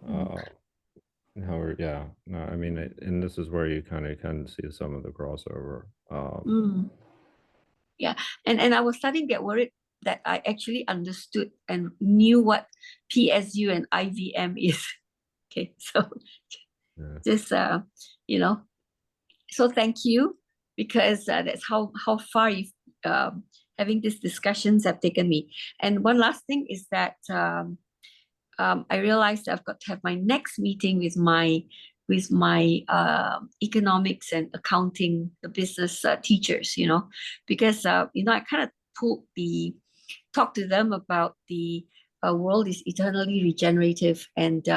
How we're, yeah. No, I mean, and this is where you kind of can see some of the crossover. Yeah, and I was starting to get worried that I actually understood and knew what PSU and IVM is. Okay, so Yeah. just so thank you, because that's how far you've having these discussions have taken me. And one last thing is that I realized I've got to have my next meeting with my economics and accounting, the business teachers, because I kind of talk to them about the world is eternally regenerative, and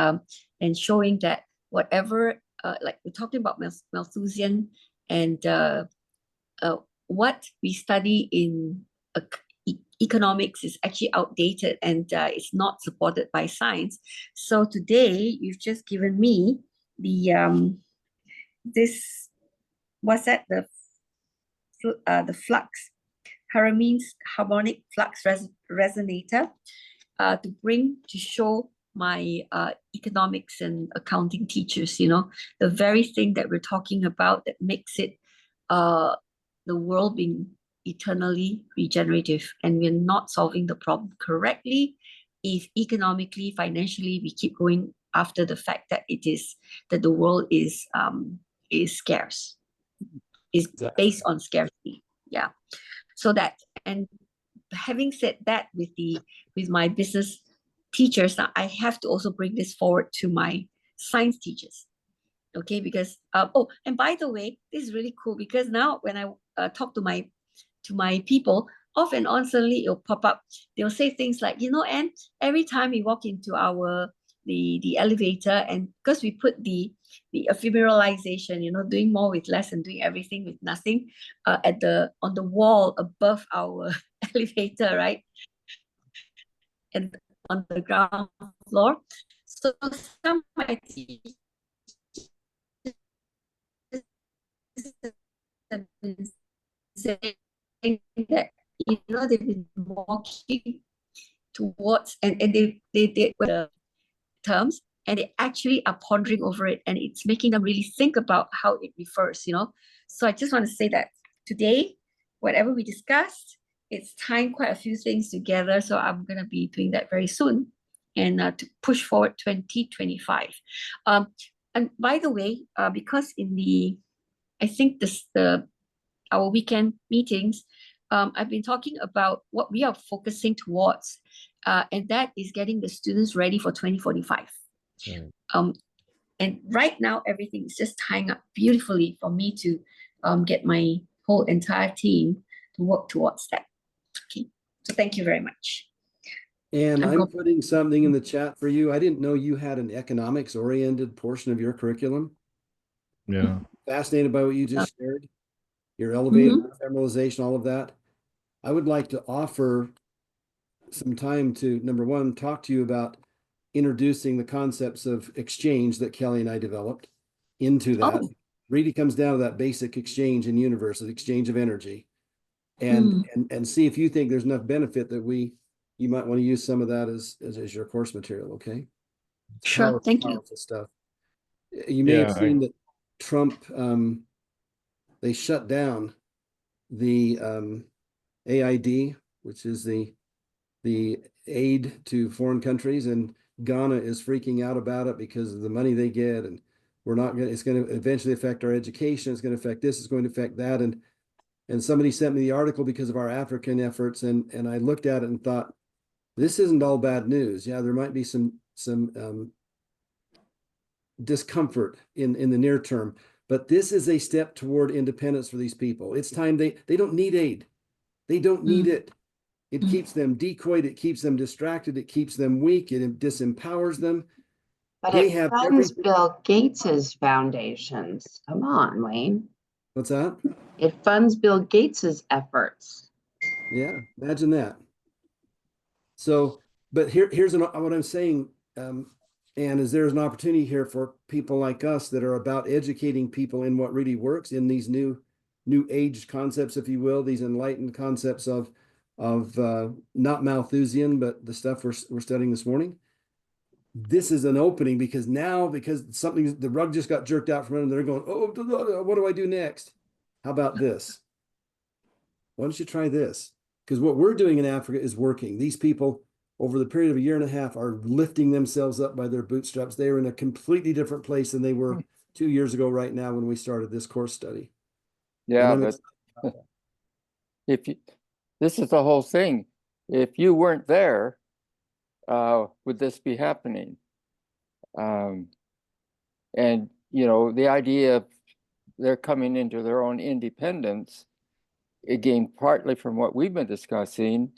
showing that whatever, like we're talking about Malthusian, and what we study in economics is actually outdated, and it's not supported by science. So today you've just given me the this, what's that, the flux, Haramen's harmonic flux resonator, to show my economics and accounting teachers, the very thing that we're talking about that makes it the world being eternally regenerative, and we're not solving the problem correctly if economically, financially, we keep going after the fact that the world is scarce, is based on scarcity. Yeah. So that, and having said that, with my business teachers, now I have to also bring this forward to my science teachers. Okay, because and by the way, this is really cool, because now when I talk to my people, off and on, suddenly it'll pop up. They'll say things like, and every time we walk into the elevator, and because we put the ephemeralization, doing more with less and doing everything with nothing, on the wall above our elevator, right? And on the ground floor. So some of my teachers have been saying that, they've been walking towards, and they the terms, and they actually are pondering over it, and it's making them really think about how it refers, So I just want to say that today, whatever we discussed, it's tying quite a few things together. So I'm going to be doing that very soon, and to push forward 2025. And by the way, because I think our weekend meetings, I've been talking about what we are focusing towards, and that is getting the students ready for 2045. Right. And right now, everything is just tying up beautifully for me to get my whole entire team to work towards that. Okay, so thank you very much. And I'm go- putting something in the chat for you. I didn't know you had an economics oriented portion of your curriculum. Yeah. Fascinated by what you just shared, your elevated ephemeralization, all of that. I would like to offer some time to, number one, talk to you about introducing the concepts of exchange that Kelly and I developed into that. Oh. Really comes down to that basic exchange in universe, the exchange of energy, and see if you think there's enough benefit that you might want to use some of that as your course material. Okay. Sure. Thank you. Powerful stuff. You may have Yeah, seen that Trump, they shut down the AID, which is the aid to foreign countries, and Ghana is freaking out about it because of the money they get, and it's going to eventually affect our education. It's going to affect this, it's going to affect that. And somebody sent me the article because of our African efforts, and I looked at it and thought, this isn't all bad news. Yeah, there might be some discomfort in the near term, but this is a step toward independence for these people. It's time. They don't need aid. They don't need it. It keeps them decoyed. It keeps them distracted. It keeps them weak. It disempowers them. But They it have funds everything. Bill Gates's foundations. Come on, Wayne. What's that? It funds Bill Gates's efforts. Yeah, imagine that. So, but here's what I'm saying, and is there's an opportunity here for people like us that are about educating people in what really works in these new age concepts, if you will, these enlightened concepts of not Malthusian, but the stuff we're studying this morning. This is an opening because the rug just got jerked out from under them. They're going, oh, what do I do next? How about this? Why don't you try this? Because what we're doing in Africa is working. These people, over the period of a year and a half, are lifting themselves up by their bootstraps. They are in a completely different place than they were 2 years ago right now when we started this course study. Yeah, but this is the whole thing. If you weren't there, would this be happening? And the idea of they're coming into their own independence, again, partly from what we've been discussing,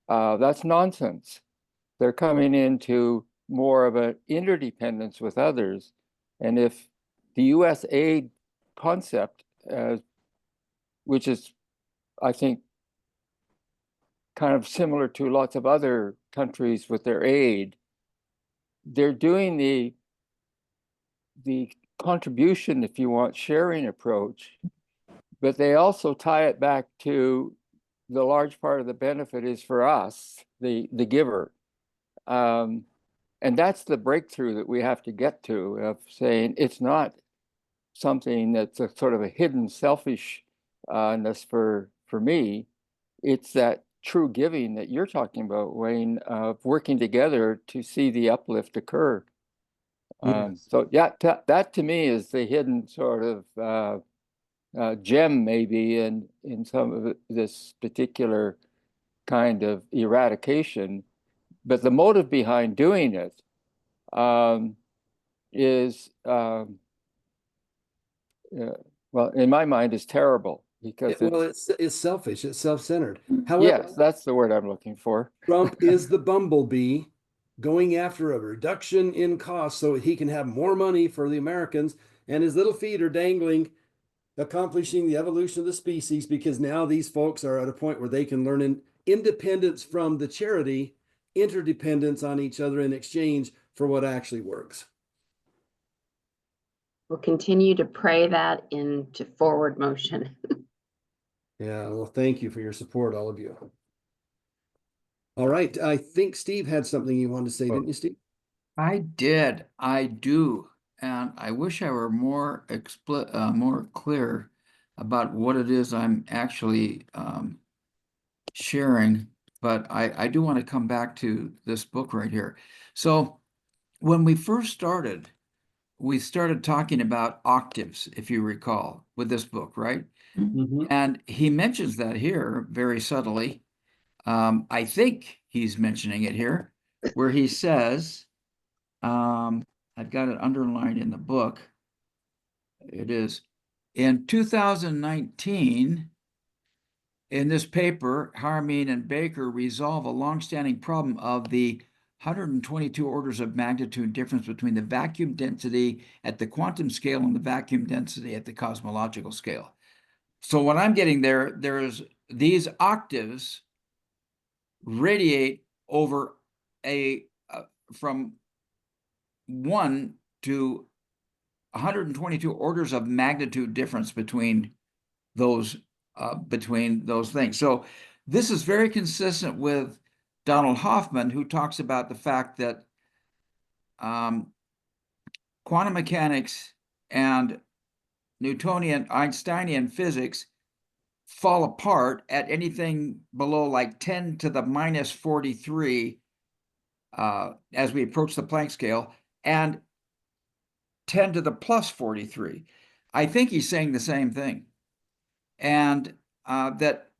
that's nonsense. They're coming into more of an interdependence with others. And if the US aid concept, which is, I think, kind of similar to lots of other countries with their aid, they're doing the contribution, if you want, sharing approach, but they also tie it back to the large part of the benefit is for us, the giver. And that's the breakthrough that we have to get to, of saying it's not something that's a sort of a hidden selfishness for me. It's that true giving that you're talking about, Wayne, of working together to see the uplift occur. Yes. So yeah, that to me is the hidden sort of gem maybe in some of this particular kind of eradication. But the motive behind doing it is, well, in my mind, is terrible because it's selfish. It's self-centered. However, yes, that's the word I'm looking for. Trump is the bumblebee going after a reduction in cost so he can have more money for the Americans, and his little feet are dangling, accomplishing the evolution of the species, because now these folks are at a point where they can learn independence from the charity, interdependence on each other in exchange for what actually works. We'll continue to pray that into forward motion. Yeah, well, thank you for your support, all of you. All right, I think Steve had something you wanted to say, didn't you, Steve? I did. I do. And I wish I were more clear about what it is I'm actually sharing, but I do want to come back to this book right here. So when we first started, we started talking about octaves, if you recall, with this book, right? Mhm. And he mentions that here very subtly. I think he's mentioning it here, where he says, I've got it underlined in the book. It is in 2019, in this paper, Harmeen and Baker resolve a longstanding problem of the 122 orders of magnitude difference between the vacuum density at the quantum scale and the vacuum density at the cosmological scale. So what I'm getting there's these octaves radiate over from 1 to 122 orders of magnitude difference between those things. So this is very consistent with Donald Hoffman, who talks about the fact that quantum mechanics and Newtonian Einsteinian physics fall apart at anything below like 10 to the minus 43 as we approach the Planck scale, and 10 to the plus 43. I think he's saying the same thing. And that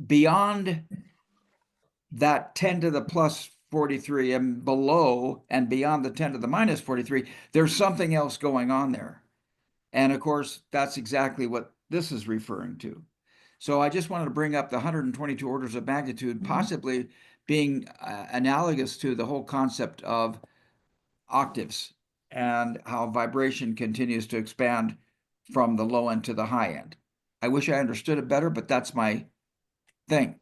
beyond that 10 to the plus 43 and below and beyond the 10 to the minus 43, there's something else going on there. And of course, that's exactly what this is referring to. So I just wanted to bring up the 122 orders of magnitude, possibly being analogous to the whole concept of octaves and how vibration continues to expand from the low end to the high end. I wish I understood it better, but that's my thing.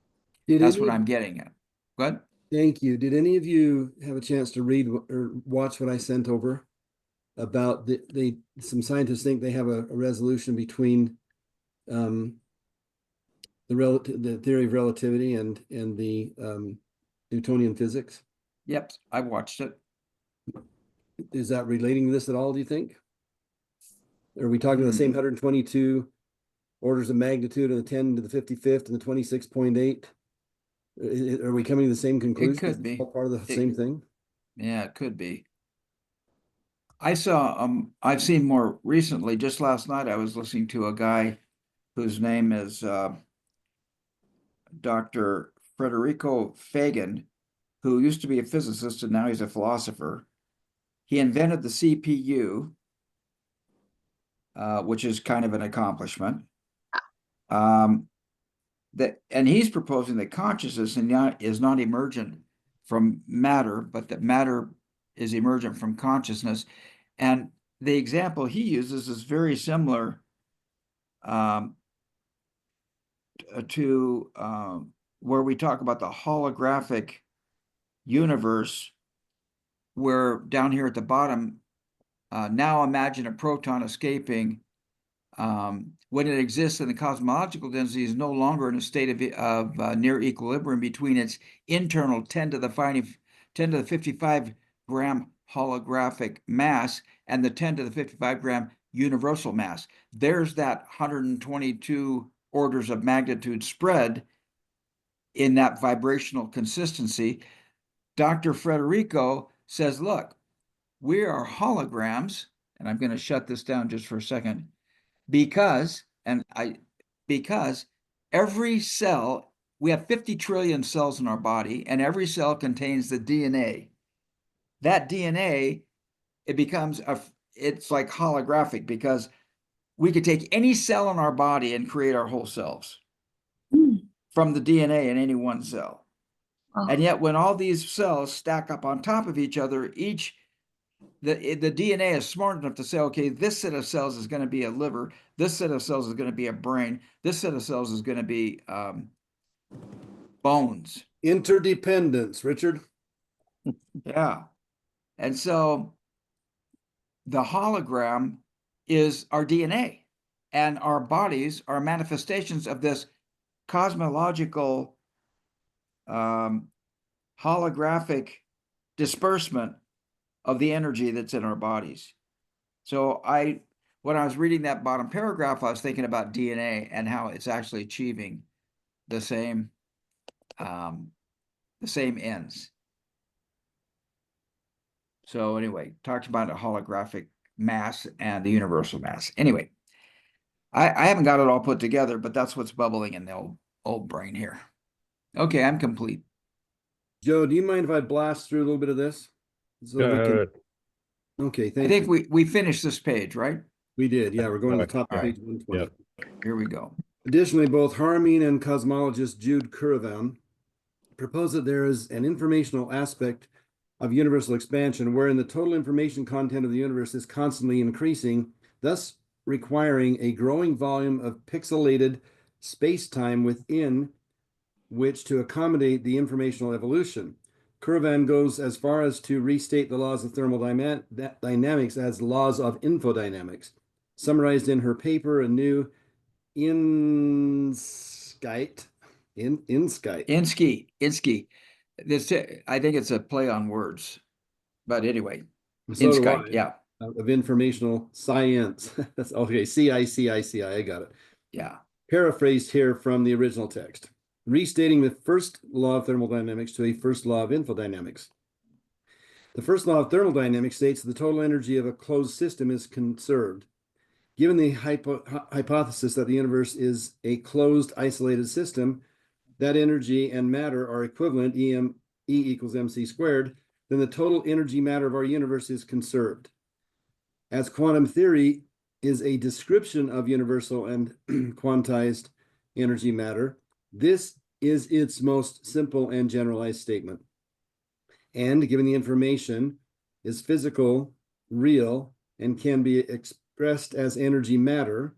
That's what I'm getting at. Good. Thank you. Did any of you have a chance to read or watch what I sent over about some scientists think they have a resolution between the theory of relativity and the Newtonian physics? Yep, I watched it. Is that relating to this at all, do you think? Are we talking about the same 122 orders of magnitude and the 10 to the 55th and the 26.8? Are we coming to the same conclusion? It could be. All part of the same thing? Yeah, it could be. I saw, I've seen more recently, just last night, I was listening to a guy whose name is Dr. Federico Fagan, who used to be a physicist and now he's a philosopher. He invented the CPU, which is kind of an accomplishment. And he's proposing that consciousness is not emergent from matter, but that matter is emergent from consciousness. And the example he uses is very similar to where we talk about the holographic universe, where down here at the bottom, now imagine a proton escaping. When it exists in the cosmological density, is no longer in a state of near equilibrium between its internal 10 to the 55 gram holographic mass and the 10 to the 55 gram universal mass. There's that 122 orders of magnitude spread in that vibrational consistency. Dr. Federico says, look, we are holograms, and I'm going to shut this down just for a second, because every cell, we have 50 trillion cells in our body, and every cell contains the DNA. That DNA, it's like holographic, because we could take any cell in our body and create our whole selves from the DNA in any one cell. Oh. And yet when all these cells stack up on top of each other, the DNA is smart enough to say, okay, this set of cells is going to be a liver, this set of cells is going to be a brain, this set of cells is going to be bones. Interdependence, Richard. Yeah. And so the hologram is our DNA, and our bodies are manifestations of this cosmological holographic disbursement of the energy that's in our bodies. So when I was reading that bottom paragraph, I was thinking about DNA and how it's actually achieving the same ends. So anyway, talked about a holographic mass and the universal mass. Anyway, I haven't got it all put together, but that's what's bubbling in the old brain here. Okay, I'm complete. Joe, do you mind if I blast through a little bit of this? So Go we can. ahead. Okay, I thank think you. we finished this page, right? We did. Yeah, we're going to the top of All right. page 120. Yep. Here we go. Additionally, both Harmine and cosmologist Jude Curran propose that there is an informational aspect of universal expansion wherein the total information content of the universe is constantly increasing, thus requiring a growing volume of pixelated space-time within which to accommodate the informational evolution. Curran goes as far as to restate the laws of thermodynamics as laws of infodynamics, summarized in her paper, A New Insight. Insky. This, I think it's a play on words, but anyway, So do Insight, I. yeah, Of informational science. That's okay. CICICI. I got it. yeah. Paraphrased here from the original text, restating the first law of thermodynamics to a first law of infodynamics. The first law of thermodynamics states the total energy of a closed system is conserved. Given the hypothesis that the universe is a closed, isolated system, that energy and matter are equivalent, E equals mc squared, then the total energy matter of our universe is conserved. As quantum theory is a description of universal and quantized energy matter, this is its most simple and generalized statement. And given the information is physical, real, and can be expressed as energy matter,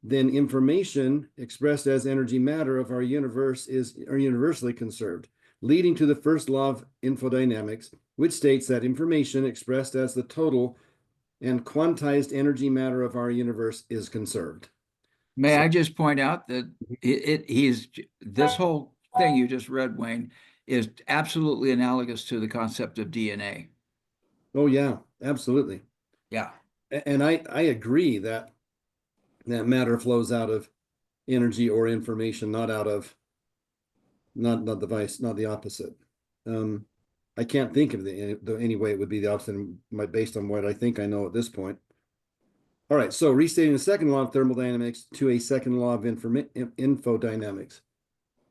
then information expressed as energy matter of our universe is universally conserved, leading to the first law of infodynamics, which states that information expressed as the total and quantized energy matter of our universe is conserved. May I just point out that this whole thing you just read, Wayne, is absolutely analogous to the concept of DNA. Oh yeah, absolutely. Yeah. And I agree that matter flows out of energy or information, not out of not the opposite. I can't think of any way it would be the opposite based on what I think I know at this point. All right, so restating the second law of thermodynamics to a second law of infodynamics.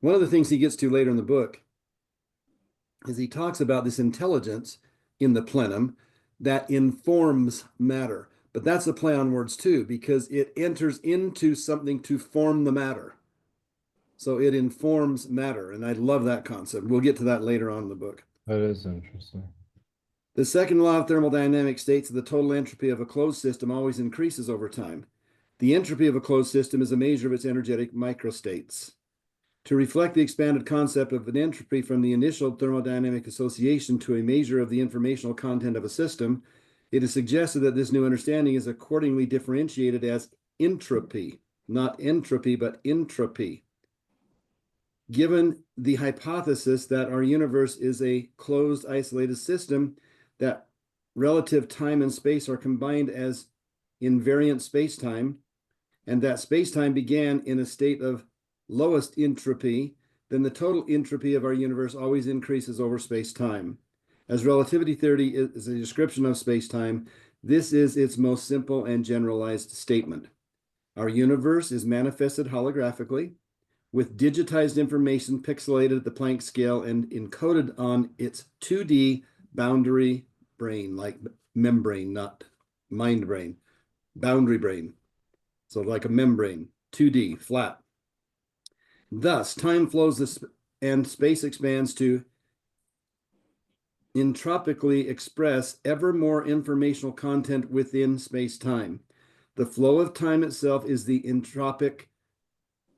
One of the things he gets to later in the book is he talks about this intelligence in the plenum that informs matter. But that's a play on words too, because it enters into something to form the matter. So it informs matter, and I love that concept. We'll get to that later on in the book. That is interesting. The second law of thermodynamics states that the total entropy of a closed system always increases over time. The entropy of a closed system is a measure of its energetic microstates. To reflect the expanded concept of an entropy from the initial thermodynamic association to a measure of the informational content of a system, it is suggested that this new understanding is accordingly differentiated as entropy, not entropy, but entropy. Given the hypothesis that our universe is a closed, isolated system, that relative time and space are combined as invariant spacetime, and that spacetime began in a state of lowest entropy, then the total entropy of our universe always increases over spacetime. As relativity theory is a description of spacetime, this is its most simple and generalized statement. Our universe is manifested holographically, with digitized information pixelated at the Planck scale and encoded on its 2D boundary brain, like membrane, not mind brain, boundary brain. So like a membrane, 2D, flat. Thus, time flows and space expands to entropically express ever more informational content within space-time. The flow of time itself is the entropic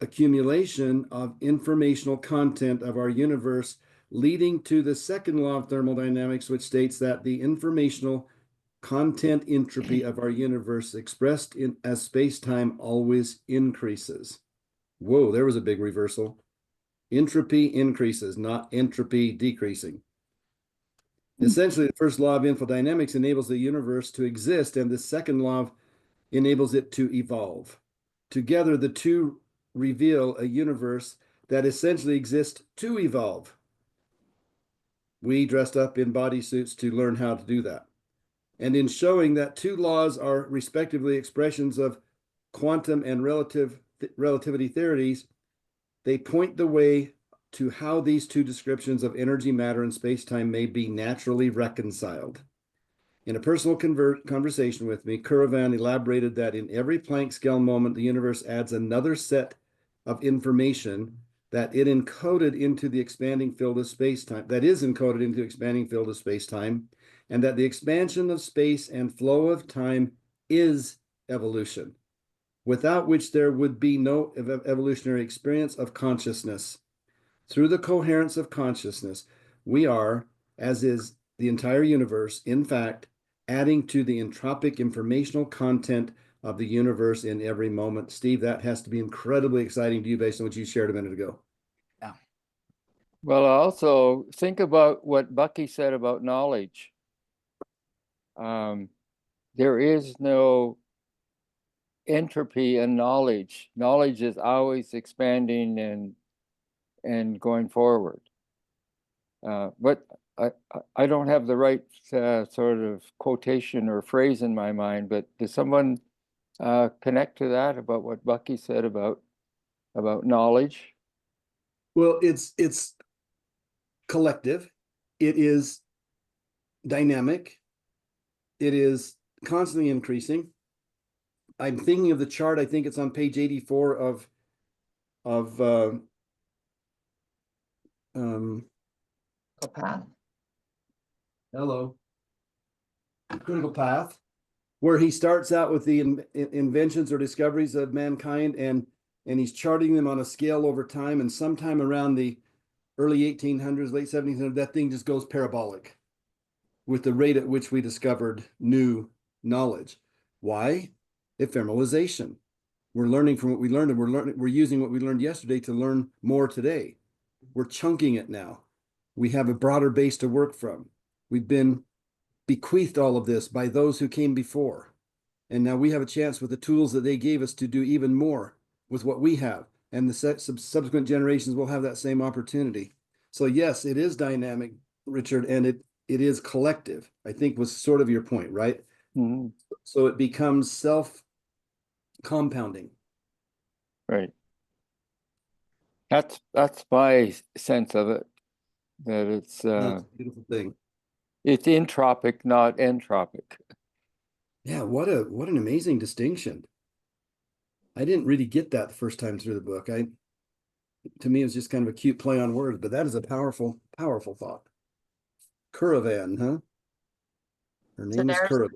accumulation of informational content of our universe, leading to the second law of thermodynamics, which states that the informational content entropy of our universe expressed as space-time always increases. Whoa, there was a big reversal. Entropy increases, not entropy decreasing. Essentially, the first law of infodynamics enables the universe to exist, and the second law enables it to evolve. Together, the two reveal a universe that essentially exists to evolve. We dressed up in bodysuits to learn how to do that. And in showing that two laws are respectively expressions of quantum and relativity theories, they point the way to how these two descriptions of energy, matter, and space-time may be naturally reconciled. In a personal conversation with me, Curavan elaborated that in every Planck scale moment, the universe adds another set of information that it encoded into the expanding field of space-time, that is encoded into the expanding field of space-time, and that the expansion of space and flow of time is evolution, without which there would be no evolutionary experience of consciousness. Through the coherence of consciousness, we are, as is the entire universe, in fact, adding to the entropic informational content of the universe in every moment. Steve, that has to be incredibly exciting to you based on what you shared a minute ago. Yeah. Well, also think about what Bucky said about knowledge. There is no entropy in knowledge. Knowledge is always expanding and going forward. But I don't have the right sort of quotation or phrase in my mind, but does someone connect to that about what Bucky said about knowledge? Well, it's collective. It is dynamic. It is constantly increasing. I'm thinking of the chart. I think it's on page 84 of Path. hello, critical path, where he starts out with the inventions or discoveries of mankind, and he's charting them on a scale over time, and sometime around the early 1800s, late 1700s, that thing just goes parabolic with the rate at which we discovered new knowledge. Why? Ephemeralization. We're learning from what we learned, and we're using what we learned yesterday to learn more today. We're chunking it now. We have a broader base to work from. We've been bequeathed all of this by those who came before. And now we have a chance with the tools that they gave us to do even more with what we have. And the subsequent generations will have that same opportunity. So yes, it is dynamic, Richard, and it is collective, I think was sort of your point, right? Mm-hmm. So it becomes self-compounding. Right. That's my sense of it, that it's That's a beautiful thing. It's entropic, not entropic. Yeah, what an amazing distinction. I didn't really get that the first time through the book. To me, it was just kind of a cute play on words, but that is a powerful, powerful thought. Curavan, huh? Her name is Curavan.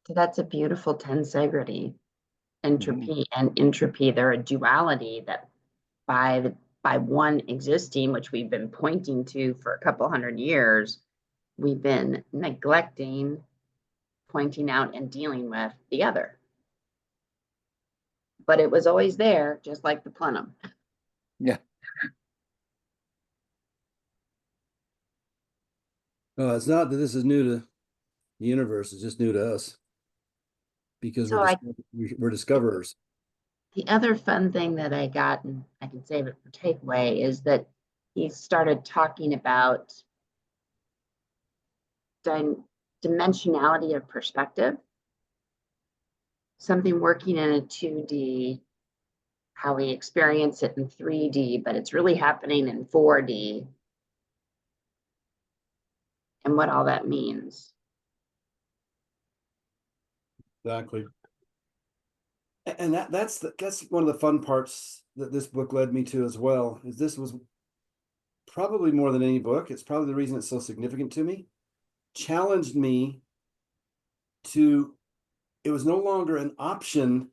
So that's a beautiful tensegrity. Entropy and entropy, they're a duality that by one existing, which we've been pointing to for a couple hundred years, we've been neglecting, pointing out, and dealing with the other. But it was always there, just like the plenum. Yeah. Well, it's not that this is new to the universe, it's just new to us. Because So we're discoverers. the other fun thing that I got, and I can save it for takeaway, is that he started talking about dimensionality of perspective. Something working in a 2D, how we experience it in 3D, but it's really happening in 4D. And what all that means. Exactly. And that's one of the fun parts that this book led me to as well, is this was probably more than any book, it's probably the reason it's so significant to me, challenged me to, it was no longer an option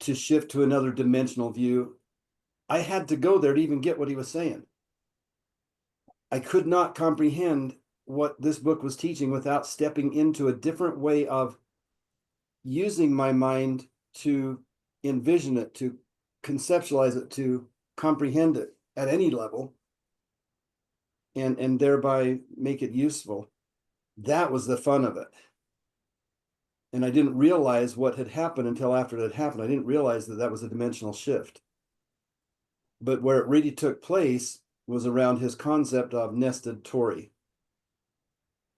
to shift to another dimensional view. I had to go there to even get what he was saying. I could not comprehend what this book was teaching without stepping into a different way of using my mind to envision it, to conceptualize it, to comprehend it at any level, and thereby make it useful. That was the fun of it. And I didn't realize what had happened until after it had happened. I didn't realize that that was a dimensional shift. But where it really took place was around his concept of nested tori.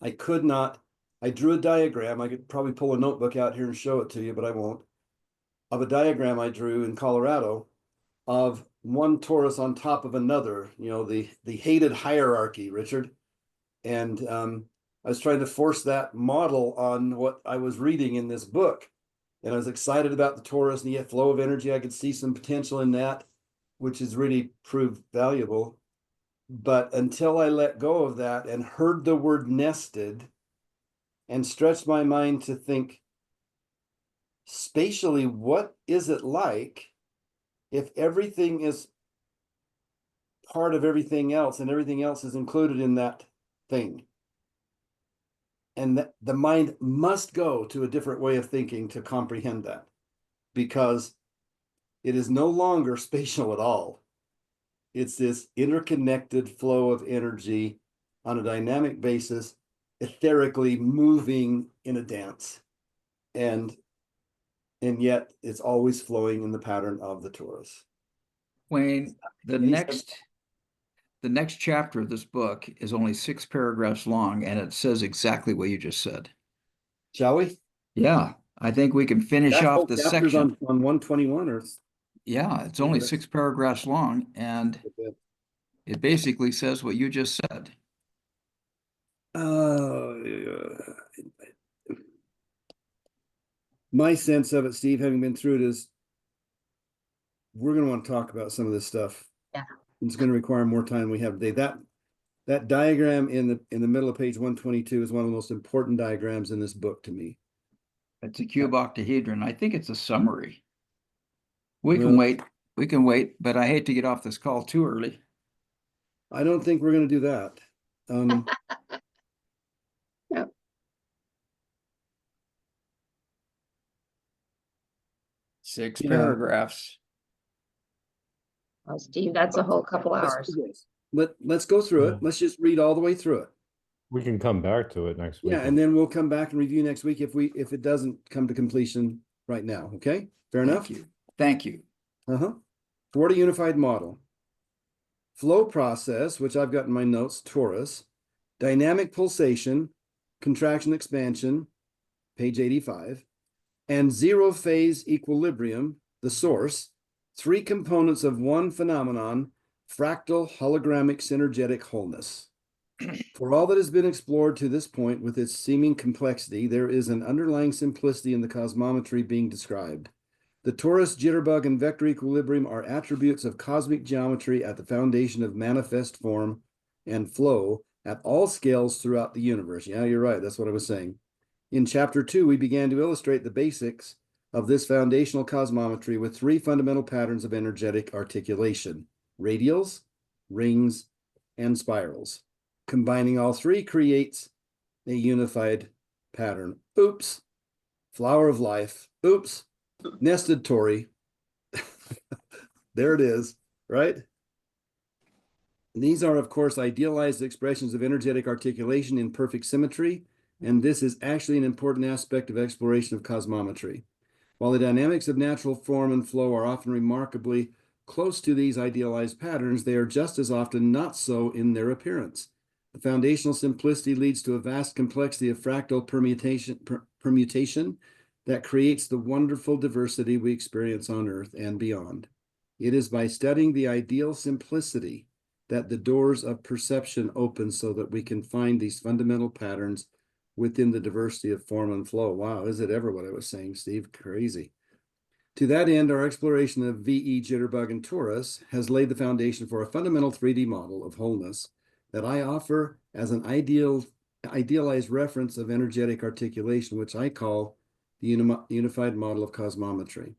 I could not I drew a diagram. I could probably pull a notebook out here and show it to you, but I won't. Of a diagram I drew in Colorado of one torus on top of another, you know, the hated hierarchy, Richard. And I was trying to force that model on what I was reading in this book. And I was excited about the torus and the flow of energy. I could see some potential in that, which has really proved valuable. But until I let go of that and heard the word nested and stretched my mind to think spatially, what is it like if everything is part of everything else and everything else is included in that thing? And that the mind must go to a different way of thinking to comprehend that, because it is no longer spatial at all. It's this interconnected flow of energy on a dynamic basis, etherically moving in a dance. And yet it's always flowing in the pattern of the torus. Wayne, the next chapter of this book is only 6 paragraphs long, and it says exactly what you just said. Shall we? Yeah, I think we can finish That off whole the chapter's section. on 121 or Yeah, it's only 6 paragraphs long, and it basically says what you just said. My sense of it, Steve, having been through it, is we're going to want to talk about some of this stuff. Yeah. It's going to require more time than we have today. That diagram in the middle of page 122 is one of the most important diagrams in this book to me. It's a cube octahedron. I think it's a summary. We can wait. We can wait, but I hate to get off this call too early. I don't think we're going to do that. Yep. 6 Yeah. paragraphs. Well, Steve, that's a whole couple hours. Let's go through it. Yeah. Let's just read all the way through it. We can come back to it next week. Yeah, and then we'll come back and review next week if it doesn't come to completion right now. Okay, fair enough. Thank you. Thank you. Toward a unified model. Flow process, which I've got in my notes, torus. Dynamic pulsation, contraction expansion, page 85. And zero phase equilibrium, the source. 3 components of one phenomenon, fractal hologramic synergetic wholeness. For all that has been explored to this point with its seeming complexity, there is an underlying simplicity in the cosmometry being described. The torus, jitterbug, and vector equilibrium are attributes of cosmic geometry at the foundation of manifest form and flow at all scales throughout the universe. Yeah, you're right. That's what I was saying. In chapter 2, we began to illustrate the basics of this foundational cosmometry with 3 fundamental patterns of energetic articulation: radials, rings, and spirals. Combining all 3 creates a unified pattern. Oops. Flower of life. Oops. Nested Tory. There it is, right? These are, of course, idealized expressions of energetic articulation in perfect symmetry, and this is actually an important aspect of exploration of cosmometry. While the dynamics of natural form and flow are often remarkably close to these idealized patterns, they are just as often not so in their appearance. The foundational simplicity leads to a vast complexity of fractal permutation that creates the wonderful diversity we experience on Earth and beyond. It is by studying the ideal simplicity that the doors of perception open so that we can find these fundamental patterns within the diversity of form and flow. Wow, is it ever what I was saying, Steve? Crazy. To that end, our exploration of VE, jitterbug, and torus has laid the foundation for a fundamental 3D model of wholeness that I offer as an idealized reference of energetic articulation, which I call the unified model of cosmometry.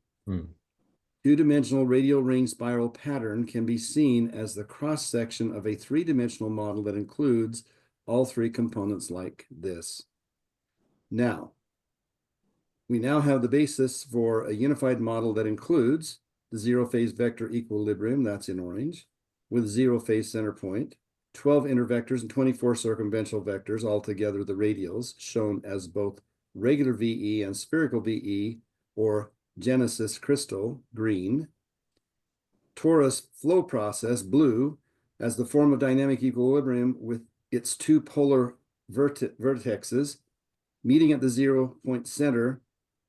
2-dimensional radial ring spiral pattern can be seen as the cross-section of a 3-dimensional model that includes all 3 components like this. Now, we now have the basis for a unified model that includes the zero-phase vector equilibrium, that's in orange, with zero-phase center point, 12 inner vectors and 24 circumventional vectors, altogether the radials, shown as both regular VE and spherical VE, or Genesis crystal, green. Torus flow process, blue, as the form of dynamic equilibrium with its 2 polar vertexes, meeting at the zero center,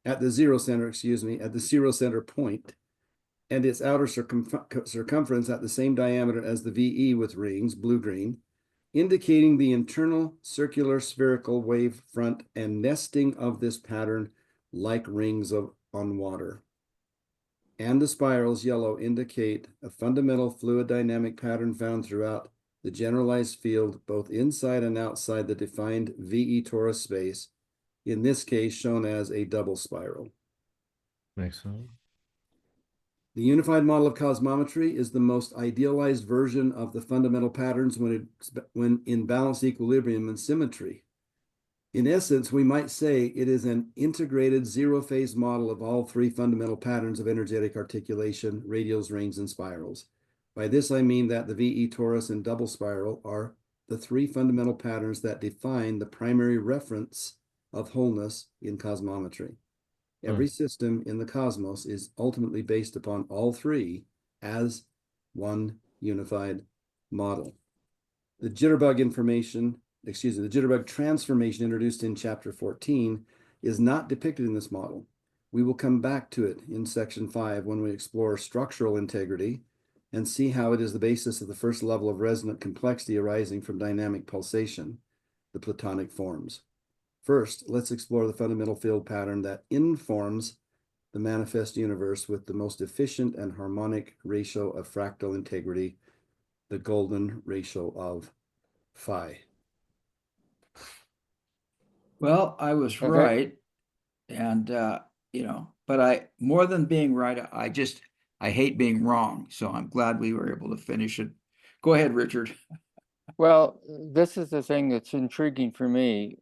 at the zero center point, and its outer circumference at the same diameter as the VE with rings, blue-green, indicating the internal circular spherical wave front and nesting of this pattern like rings on water. And the spirals, yellow, indicate a fundamental fluid dynamic pattern found throughout the generalized field, both inside and outside the defined VE torus space, in this case shown as a double spiral. Makes sense. The unified model of cosmometry is the most idealized version of the fundamental patterns when in balanced equilibrium and symmetry. In essence, we might say it is an integrated zero-phase model of all three fundamental patterns of energetic articulation, radials, rings, and spirals. By this, I mean that the VE torus and double spiral are the three fundamental patterns that define the primary reference of wholeness in cosmometry. Every system in the cosmos is ultimately based upon all three as one unified model. The jitterbug transformation introduced in chapter 14 is not depicted in this model. We will come back to it in section 5 when we explore structural integrity and see how it is the basis of the first level of resonant complexity arising from dynamic pulsation, the Platonic forms. First, let's explore the fundamental field pattern that informs the manifest universe with the most efficient and harmonic ratio of fractal integrity, the golden ratio of phi. Well, I was Okay. right. And, but more than being right, I hate being wrong. So I'm glad we were able to finish it. Go ahead, Richard. Well, this is the thing that's intriguing for me.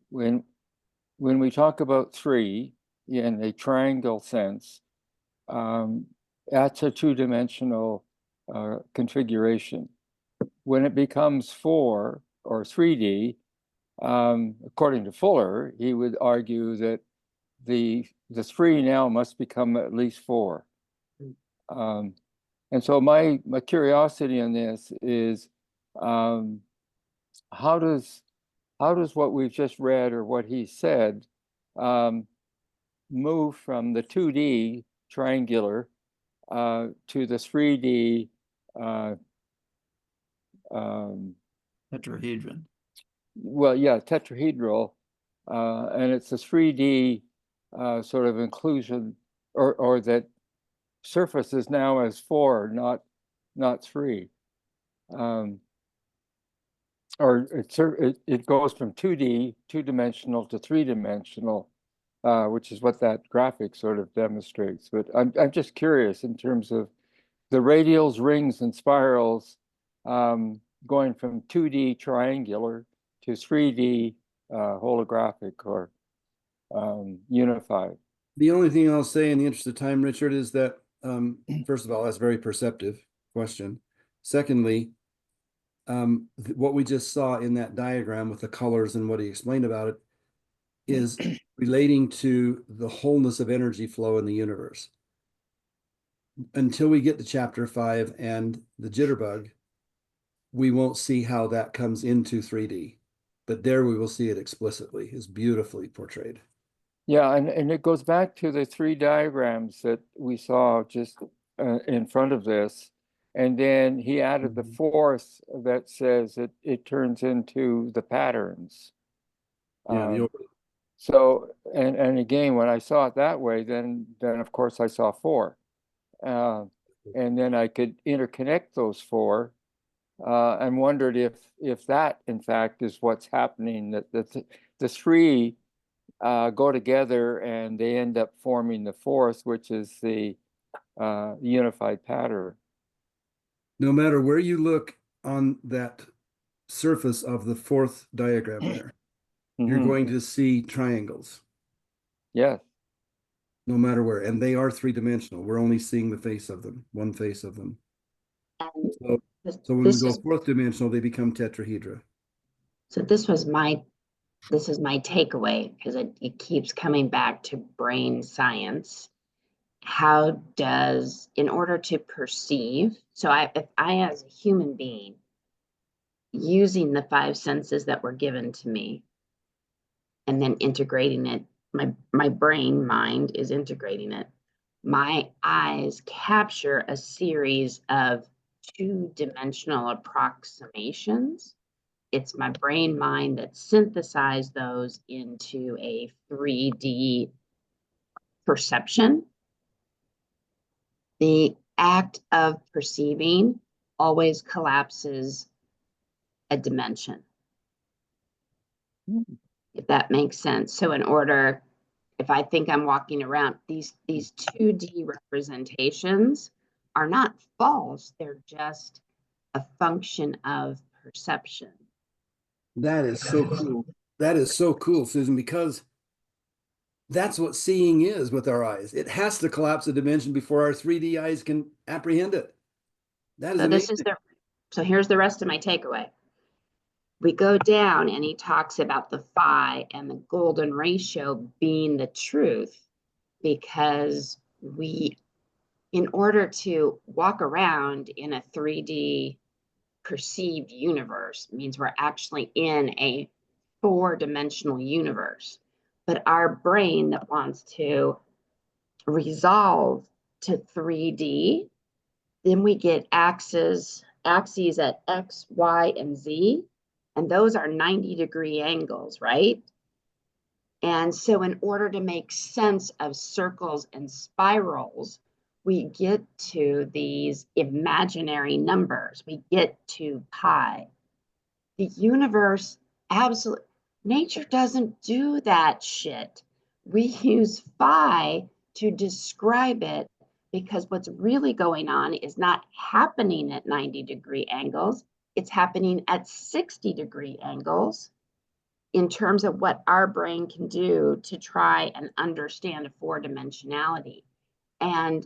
When we talk about three in a triangle sense, that's a two-dimensional configuration. When it becomes 4 or 3D, according to Fuller, he would argue that the 3 now must become at least 4. And so my curiosity on this is, how does what we've just read or what he said move from the 2D triangular to the 3D Tetrahedron. well, yeah, tetrahedral, and it's a 3D sort of inclusion, or that surface is now as 4, not 3. Or it goes from 2D, two-dimensional, to 3-dimensional, which is what that graphic sort of demonstrates. But I'm just curious in terms of the radials, rings, and spirals going from 2D triangular to 3D holographic or unified. The only thing I'll say in the interest of time, Richard, is that first of all, that's a very perceptive question. Secondly, what we just saw in that diagram with the colors and what he explained about it is relating to the wholeness of energy flow in the universe. Until we get to chapter 5 and the jitterbug, we won't see how that comes into 3D, but there we will see it explicitly. It's beautifully portrayed. Yeah, and it goes back to the 3 diagrams that we saw just in front of this. And then he added the 4th that says it turns into the patterns. Yeah. So, and again, when I saw it that way, then of course I saw 4. And then I could interconnect those 4 and wondered if that in fact is what's happening, that the 3 go together and they end up forming the 4th, which is the unified pattern. No matter where you look on that surface of the 4th diagram there, you're going to see triangles. Yes. No matter where, and they are 3-dimensional. We're only seeing the face of them, one face of them. So when we go 4th dimensional, they become tetrahedra. So this is my takeaway, because it keeps coming back to brain science. How does, in order to perceive, if I as a human being, using the 5 senses that were given to me, and then integrating it. My brain mind is integrating it. My eyes capture a series of two-dimensional approximations. It's my brain mind that synthesized those into a 3D perception. The act of perceiving always collapses a dimension, if that makes sense. So in order, if I think I'm walking around, these 2D representations are not false, they're just a function of perception. That is so cool. That is so cool, Susan, because that's what seeing is with our eyes. It has to collapse a dimension before our 3D eyes can apprehend it. That is So this amazing. is so here's the rest of my takeaway. We go down and he talks about the phi and the golden ratio being the truth, because we, in order to walk around in a 3D perceived universe, means we're actually in a 4-dimensional universe. But our brain that wants to resolve to 3D, then we get axes at X, Y, and Z, and those are 90-degree angles, right? And so in order to make sense of circles and spirals, we get to these imaginary numbers. We get to pi. The universe, absolutely, nature doesn't do that shit. We use phi to describe it, because what's really going on is not happening at 90-degree angles. It's happening at 60-degree angles in terms of what our brain can do to try and understand a 4-dimensionality. And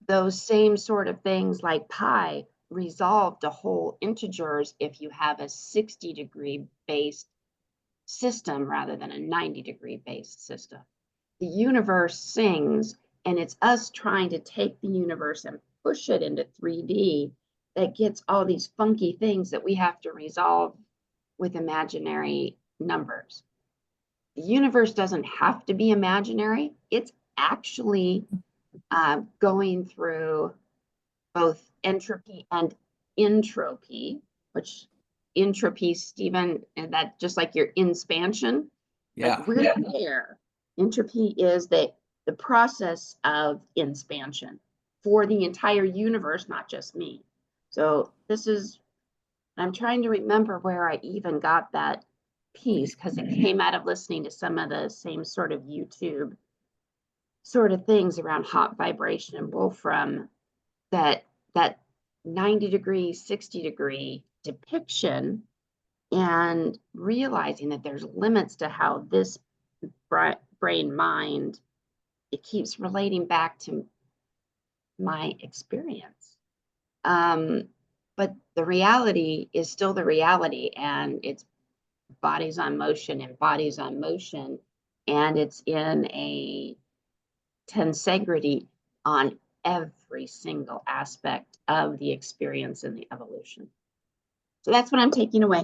those same sort of things like pi resolve to whole integers if you have a 60-degree based system rather than a 90-degree based system. The universe sings, and it's us trying to take the universe and push it into 3D that gets all these funky things that we have to resolve with imaginary numbers. The universe doesn't have to be imaginary. It's actually going through both entropy and entropy, which entropy, Stephen, and that just like your inspansion, Yeah. like we're there. Entropy is the process of inspansion for the entire universe, not just me. So this is, I'm trying to remember where I even got that piece, because it came out of listening to some of the same sort of YouTube sort of things around hot vibration and Wolfram, that 90-degree, 60-degree depiction, and realizing that there's limits to how this brain mind, it keeps relating back to my experience. But the reality is still the reality, and it's bodies on motion and bodies on motion, and it's in a tensegrity on every single aspect of the experience and the evolution. So that's what I'm taking away.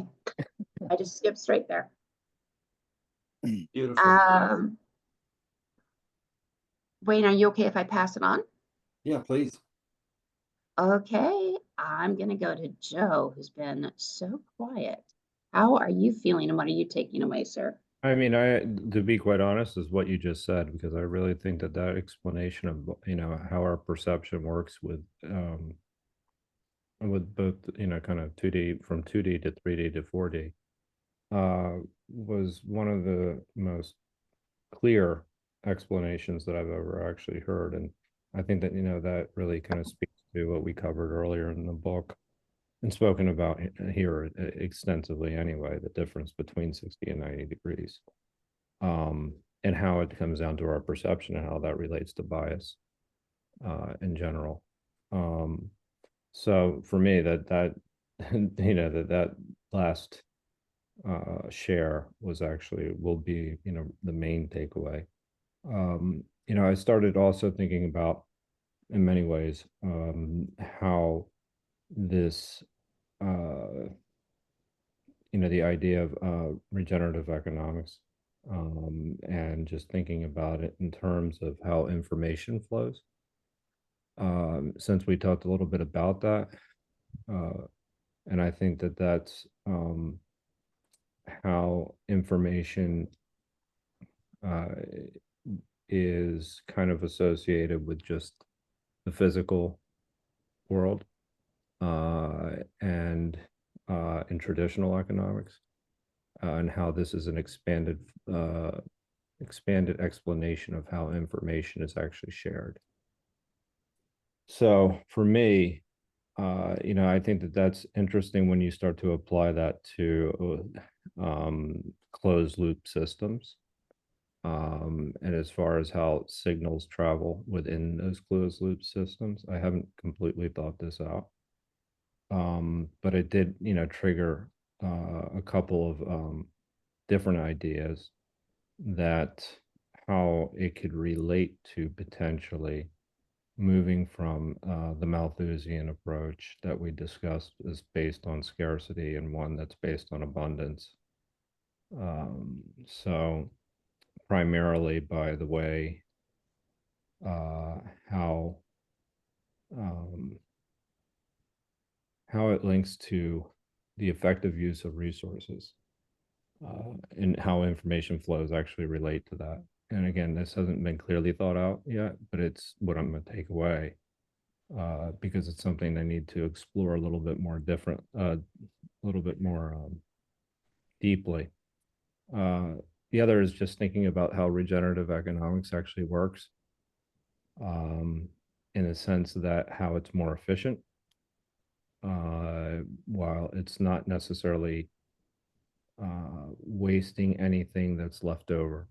I just skipped straight there. Beautiful. Wayne, are you okay if I pass it on? Yeah, please. Okay, I'm gonna go to Joe, who's been so quiet. How are you feeling, and what are you taking away, sir? I mean, to be quite honest, is what you just said, because I really think that explanation of, how our perception works with both, kind of 2D, from 2D to 3D to 4D, was one of the most clear explanations that I've ever actually heard. And I think that, that really kind of speaks to what we covered earlier in the book and spoken about here extensively anyway, the difference between 60 and 90 degrees, and how it comes down to our perception and how that relates to bias in general. So for me, that that last share was actually, will be, the main takeaway. I started also thinking about, in many ways, how this the idea of regenerative economics, and just thinking about it in terms of how information flows. Since we talked a little bit about that, and I think that that's how information is kind of associated with just the physical world, and in traditional economics, and how this is an expanded explanation of how information is actually shared. So for me, I think that that's interesting when you start to apply that to closed loop systems. And as far as how signals travel within those closed loop systems, I haven't completely thought this out. But it did, trigger a couple of different ideas that how it could relate to potentially moving from the Malthusian approach that we discussed is based on scarcity and one that's based on abundance. So primarily by the way, how it links to the effective use of resources, and how information flows actually relate to that. And again, this hasn't been clearly thought out yet, but it's what I'm going to take away, because it's something I need to explore a little bit more deeply. The other is just thinking about how regenerative economics actually works, in the sense that how it's more efficient, while it's not necessarily wasting anything that's left over.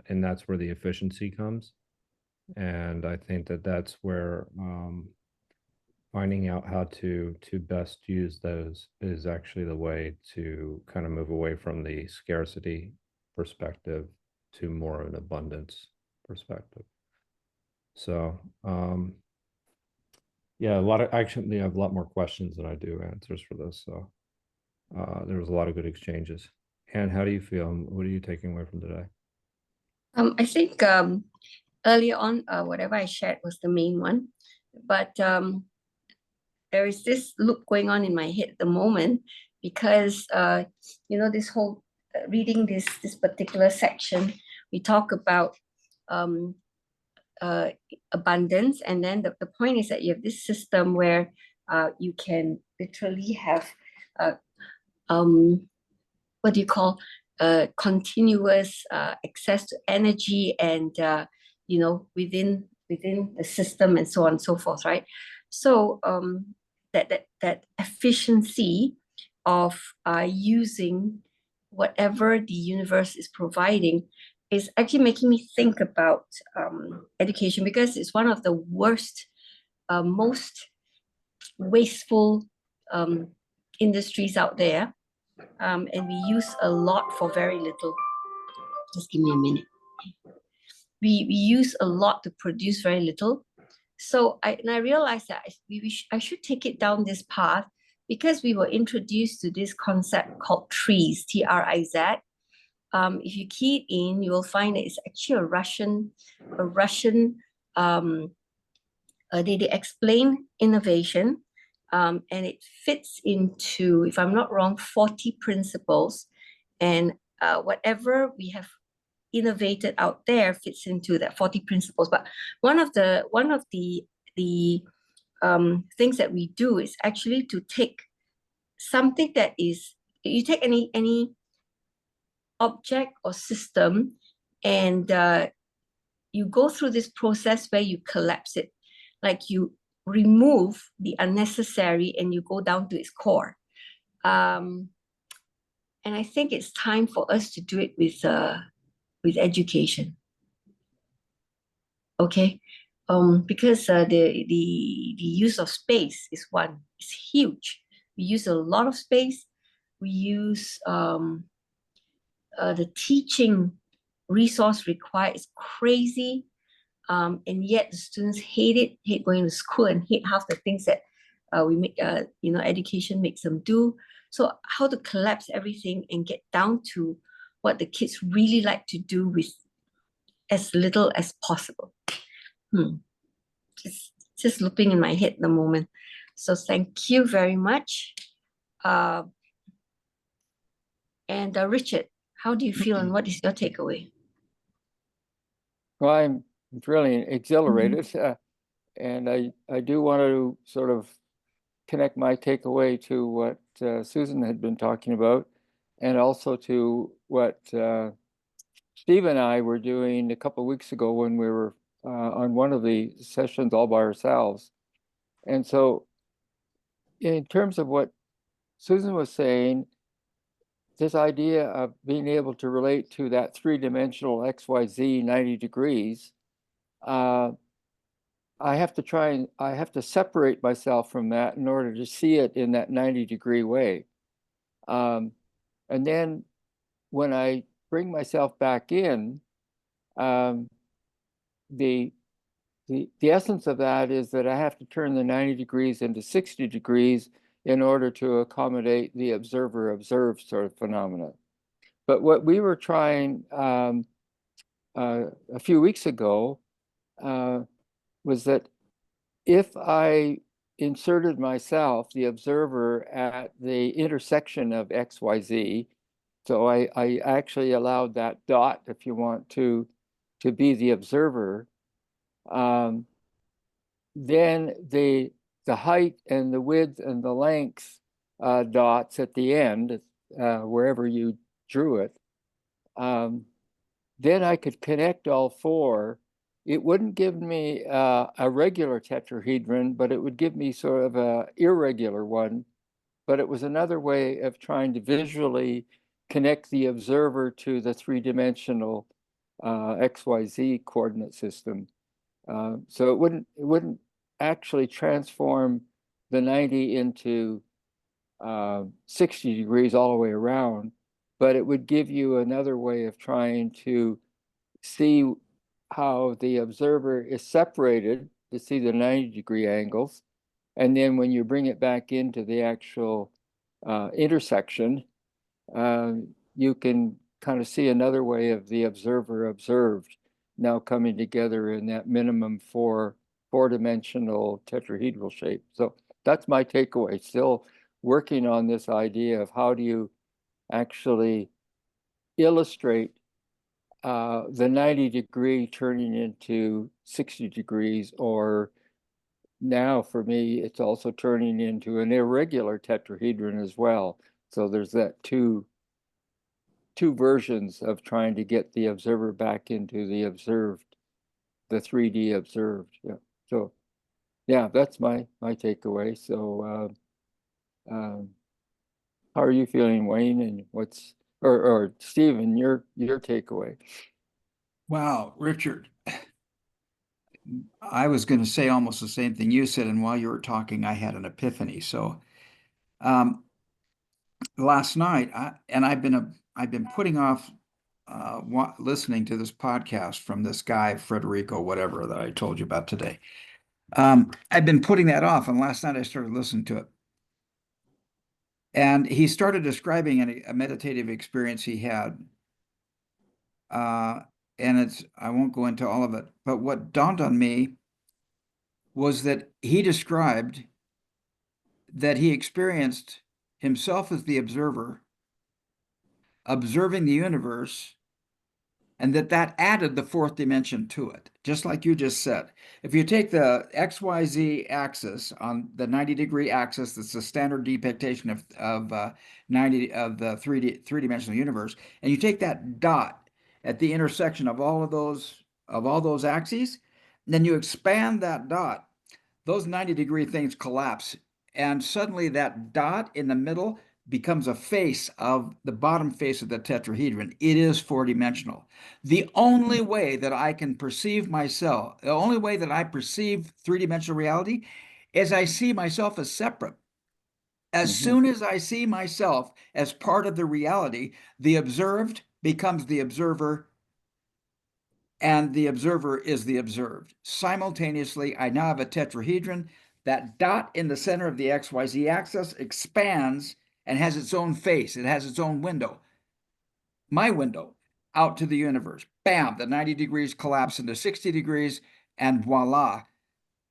And that's where the efficiency comes. And I think that that's where finding out how to best use those is actually the way to kind of move away from the scarcity perspective to more of an abundance perspective. So yeah, I have a lot more questions than I do answers for this. So there was a lot of good exchanges. And how do you feel? What are you taking away from today? I think earlier on, whatever I shared was the main one, but there is this loop going on in my head at the moment because this whole reading this particular section, we talk about abundance, and then the point is that you have this system where you can literally have what do you call continuous access to energy and within the system and so on and so forth, right? So that efficiency of using whatever the universe is providing is actually making me think about education, because it's one of the worst, most wasteful industries out there. And we use a lot for very little. Just give me a minute. We use a lot to produce very little. So I realized that I should take it down this path, because we were introduced to this concept called TRIZ, T-R-I-Z. If you key it in, you will find that it's actually a Russian. They explain innovation, and it fits into, if I'm not wrong, 40 principles, and whatever we have innovated out there fits into that 40 principles. But one of the things that we do is actually to take something that is, you take any object or system, and you go through this process where you collapse it, like you remove the unnecessary and you go down to its core. And I think it's time for us to do it with education. Okay, because the use of space is one. It's huge. We use a lot of space. We use the teaching resource required is crazy, and yet the students hate going to school and hate half the things that we make, education makes them do. So how to collapse everything and get down to what the kids really like to do with as little as possible. Just looping in my head at the moment. So thank you very much. And Richard, how do you feel and what is your takeaway? Well, I'm really exhilarated, and I do want to sort of connect my takeaway to what Susan had been talking about, and also to what Steve and I were doing a couple of weeks ago when we were on one of the sessions all by ourselves. And so in terms of what Susan was saying, this idea of being able to relate to that three-dimensional XYZ 90 degrees, I have to separate myself from that in order to see it in that 90-degree way. And then when I bring myself back in, the essence of that is that I have to turn the 90 degrees into 60 degrees in order to accommodate the observer-observed sort of phenomena. But what we were trying a few weeks ago was that if I inserted myself, the observer, at the intersection of XYZ, so I actually allowed that dot, if you want, to be the observer, then the height and the width and the length dots at the end, wherever you drew it, then I could connect all four. It wouldn't give me a regular tetrahedron, but it would give me sort of an irregular one. But it was another way of trying to visually connect the observer to the three-dimensional XYZ coordinate system. So it wouldn't actually transform the 90 into 60 degrees all the way around, but it would give you another way of trying to see how the observer is separated to see the 90-degree angles. And then when you bring it back into the actual intersection, you can kind of see another way of the observer observed now coming together in that minimum four-dimensional tetrahedral shape. So that's my takeaway. Still working on this idea of how do you actually illustrate the 90-degree turning into 60 degrees, or now for me, it's also turning into an irregular tetrahedron as well. So there's that two versions of trying to get the observer back into the observed, the 3D observed. Yeah. So yeah, that's my takeaway. So how are you feeling, Wayne? And what's or Stephen, your takeaway? Wow, Richard, I was going to say almost the same thing you said, and while you were talking, I had an epiphany. So last night, I've been putting off listening to this podcast from this guy, Federico, whatever, that I told you about today. I've been putting that off, and last night I started listening to it. And he started describing a meditative experience he had. And I won't go into all of it, but what dawned on me was that he described that he experienced himself as the observer, observing the universe, and that added the fourth dimension to it, just like you just said. If you take the XYZ axis on the 90-degree axis, that's the standard depiction of the three-dimensional universe, and you take that dot at the intersection of all those axes, then you expand that dot, those 90-degree things collapse, and suddenly that dot in the middle becomes a face of the bottom face of the tetrahedron. It is four-dimensional. The only way that I can perceive myself, the only way that I perceive three-dimensional reality is I see myself as separate. As soon as I see myself as part of the reality, the observed becomes the observer, and the observer is the observed. Simultaneously, I now have a tetrahedron. that dot in the center of the XYZ axis expands and has its own face. It has its own window. My window out to the universe. Bam, the 90 degrees collapse into 60 degrees, and voila,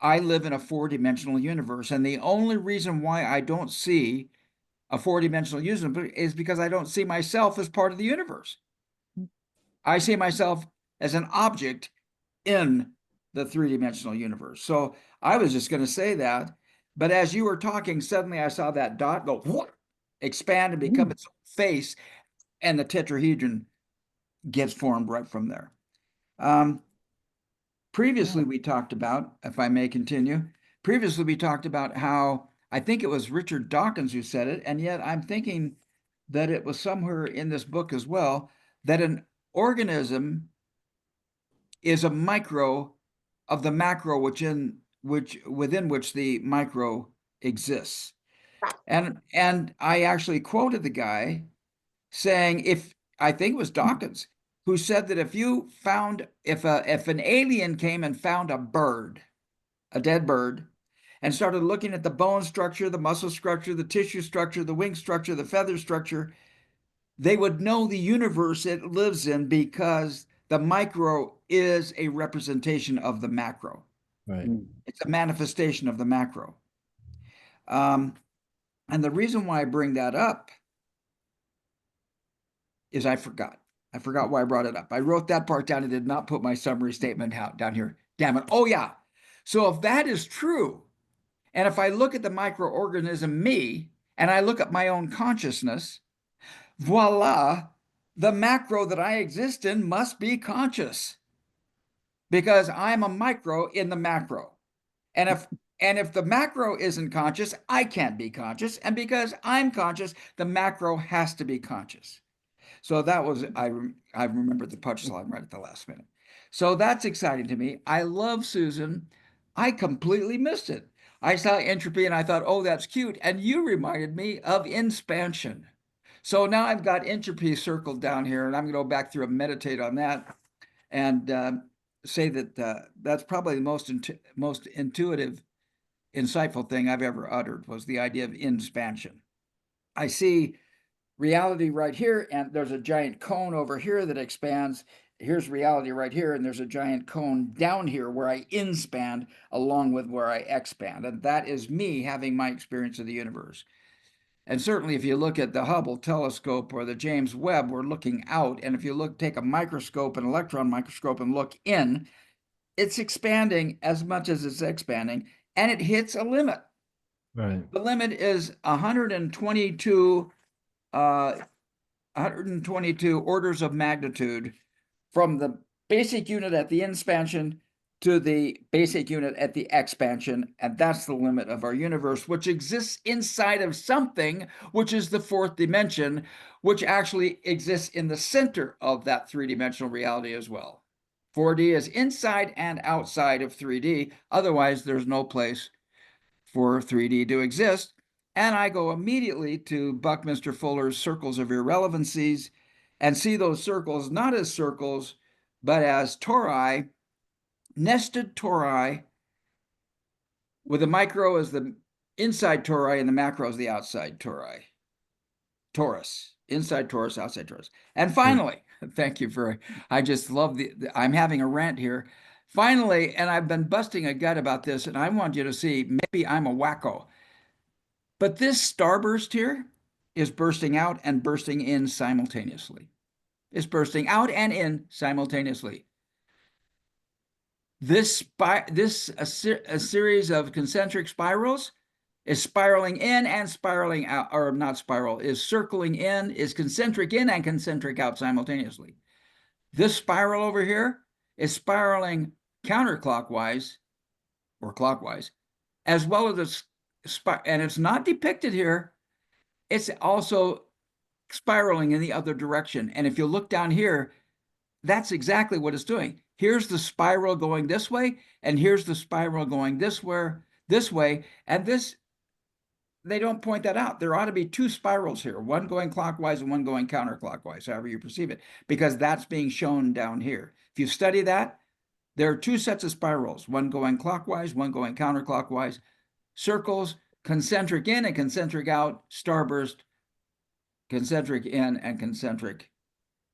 I live in a four-dimensional universe. And the only reason why I don't see a four-dimensional universe is because I don't see myself as part of the universe. I see myself as an object in the three-dimensional universe. So I was just going to say that, but as you were talking, suddenly I saw that dot go whoop, expand and become its own face, and the tetrahedron gets formed right from there. Previously, we talked about, if I may continue, previously we talked about how, I think it was Richard Dawkins who said it, and yet I'm thinking that it was somewhere in this book as well, that an organism is a micro of the macro within which the micro exists. And I actually quoted the guy saying, I think it was Dawkins, who said that if an alien came and found a dead bird, and started looking at the bone structure, the muscle structure, the tissue structure, the wing structure, the feather structure, they would know the universe it lives in, because the micro is a representation of the macro. Right. It's a manifestation of the macro. And the reason why I bring that up is I forgot why I brought it up. I wrote that part down and did not put my summary statement out down here. Damn it. Oh yeah. So if that is true, and if I look at the microorganism me, and I look at my own consciousness, voila, the macro that I exist in must be conscious, because I'm a micro in the macro. And if the macro isn't conscious, I can't be conscious. And because I'm conscious, the macro has to be conscious. So that was, I remembered the punchline right at the last minute. So that's exciting to me. I love Susan. I completely missed it. I saw entropy and I thought, oh, that's cute. And you reminded me of inspansion. So now I've got entropy circled down here, and I'm going to go back through and meditate on that, and say that that's probably the most intuitive, insightful thing I've ever uttered, was the idea of inspansion. I see reality right here, and there's a giant cone over here that expands. Here's reality right here, and there's a giant cone down here where I inspand along with where I expand. And that is me having my experience of the universe. And certainly if you look at the Hubble telescope or the James Webb, we're looking out. And if you take a microscope, an electron microscope, and look in, it's expanding as much as it's expanding, and it hits a limit. Right. The limit is 122 orders of magnitude from the basic unit at the inspansion to the basic unit at the expansion. And that's the limit of our universe, which exists inside of something, which is the fourth dimension, which actually exists in the center of that three-dimensional reality as well. 4D is inside and outside of 3D. Otherwise, there's no place for 3D to exist. And I go immediately to Buckminster Fuller's circles of irrelevancies and see those circles not as circles, but as tori, nested tori, with the micro as the inside tori and the macro as the outside tori. Torus, inside torus, outside torus. And finally, thank you for, I just love I'm having a rant here. Finally, and I've been busting a gut about this, and I want you to see, maybe I'm a wacko, but this starburst here is bursting out and bursting in simultaneously. It's bursting out and in simultaneously. A series of concentric spirals is spiraling in and spiraling out, or not spiral, is circling in, is concentric in and concentric out simultaneously. This spiral over here is spiraling counterclockwise or clockwise, as well as and it's not depicted here. It's also spiraling in the other direction. And if you look down here, that's exactly what it's doing. Here's the spiral going this way, and here's the spiral going this way, and this, they don't point that out. There ought to be two spirals here, one going clockwise and one going counterclockwise, however you perceive it, because that's being shown down here. If you study that, there are two sets of spirals, one going clockwise, one going counterclockwise. circles, concentric in and concentric out, starburst, concentric in and concentric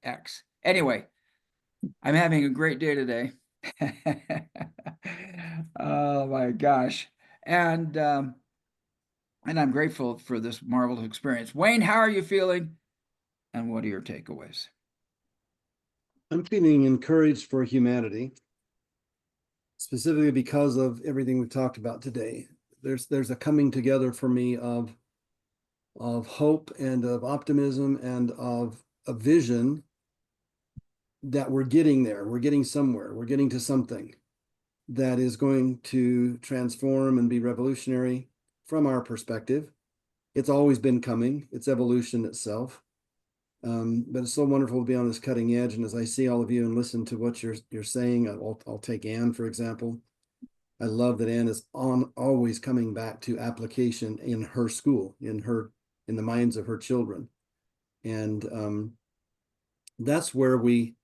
X. Anyway, I'm having a great day today. Oh my gosh. And I'm grateful for this marvelous experience. Wayne, how are you feeling? And what are your takeaways? I'm feeling encouraged for humanity, specifically because of everything we've talked about today. There's a coming together for me of hope and of optimism and of a vision that we're getting there. We're getting somewhere. We're getting to something that is going to transform and be revolutionary from our perspective. It's always been coming. It's evolution itself. But it's so wonderful to be on this cutting edge. And as I see all of you and listen to what you're saying, I'll take Anne, for example. I love that Anne is always coming back to application in her school, in the minds of her children. And that's where we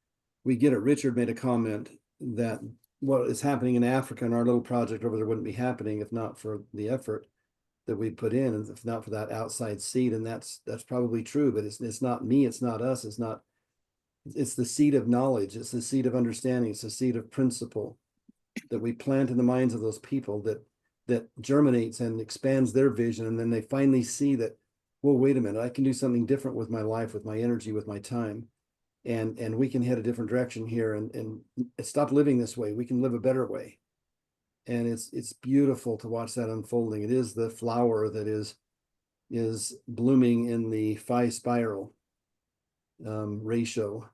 get it. Richard made a comment that what is happening in Africa and our little project over there wouldn't be happening if not for the effort that we put in, and if not for that outside seed. And that's probably true, but it's not me, it's not us, it's the seed of knowledge, it's the seed of understanding, it's the seed of principle that we plant in the minds of those people that germinates and expands their vision. And then they finally see that, well, wait a minute, I can do something different with my life, with my energy, with my time. And we can head a different direction here and stop living this way. We can live a better way. And it's beautiful to watch that unfolding. It is the flower that is blooming in the phi spiral ratio.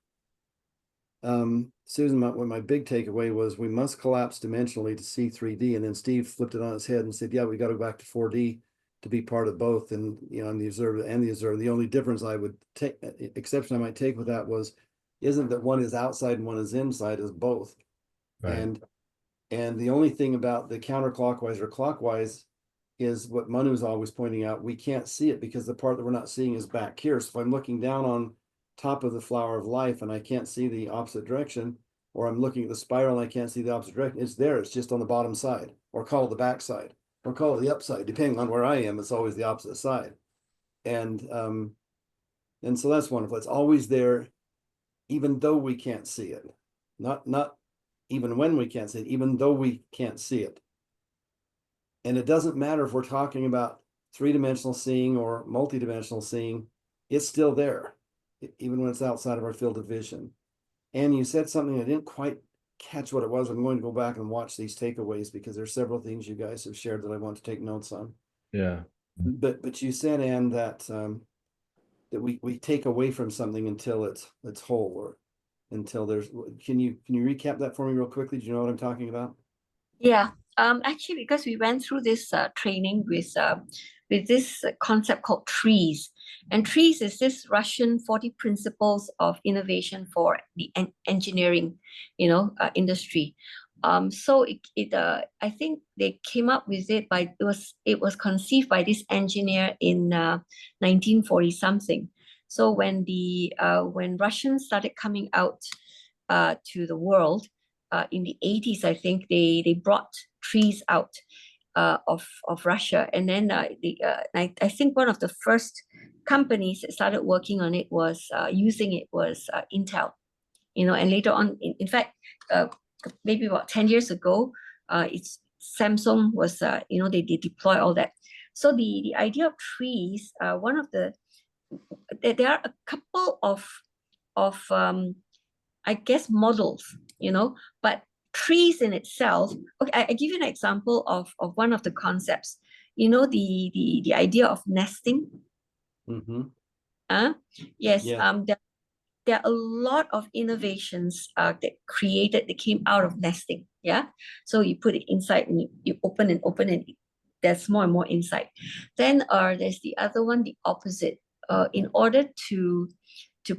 Susan, what my big takeaway was, we must collapse dimensionally to see 3D. And then Steve flipped it on his head and said, yeah, we got to go back to 4D to be part of both. And, you know, I'm the observer and the observer. The only difference I would take, exception I might take with that was, isn't that one is outside and one is inside, is both. Right. And the only thing about the counterclockwise or clockwise is what Manu is always pointing out. We can't see it because the part that we're not seeing is back here. So if I'm looking down on top of the flower of life and I can't see the opposite direction, or I'm looking at the spiral and I can't see the opposite direction, it's there. It's just on the bottom side, or call it the back side, or call it the upside. Depending on where I am, it's always the opposite side. And so that's wonderful. It's always there, even though we can't see it. Not even when we can't see it, even though we can't see it. And it doesn't matter if we're talking about three-dimensional seeing or multidimensional seeing, it's still there, even when it's outside of our field of vision. And you said something, I didn't quite catch what it was. I'm going to go back and watch these takeaways because there's several things you guys have shared that I want to take notes on. Yeah. But you said, Anne, that that we take away from something until it's whole, or until there's, can you recap that for me real quickly? Do you know what I'm talking about? Yeah, actually, because we went through this training with this concept called TRIZ. And TRIZ is this Russian 40 principles of innovation for the engineering, industry. So I think they came up with it it was conceived by this engineer in 1940 something. So when when Russians started coming out to the world in the 80s, I think they brought TRIZ out of Russia, and then I think one of the first companies that started working on it was Intel, and later on, in fact, maybe about 10 years ago, it's Samsung was, they deploy all that. So the idea of TRIZ, there are a couple of I guess models, but TRIZ in itself. Okay, I give you an example of one of the concepts. The idea of nesting. Mm-hmm. Yes. Yeah. There are a lot of innovations that came out of nesting. Yeah. So you put it inside and you open and there's more and more inside. Then there's the other one, the opposite. In order to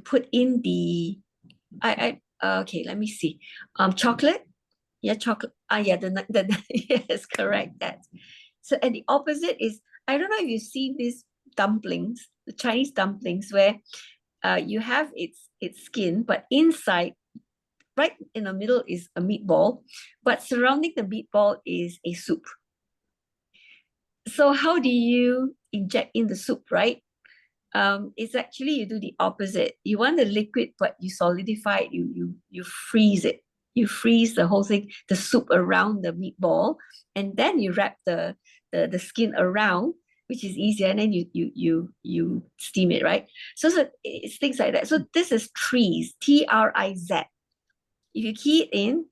put in the okay, let me see. Chocolate. Yeah, chocolate. Yeah, yes, correct. That. So, and the opposite is, I don't know if you've seen these dumplings, the Chinese dumplings, where you have its skin, but inside, right in the middle, is a meatball, but surrounding the meatball is a soup. So how do you inject in the soup, right? It's actually you do the opposite. You want the liquid, but you solidify it, you freeze it. You freeze the whole thing, the soup around the meatball, and then you wrap the skin around, which is easier, and then you steam it, right? So it's things like that. So this is TRIZ, TRIZ. If you key it in,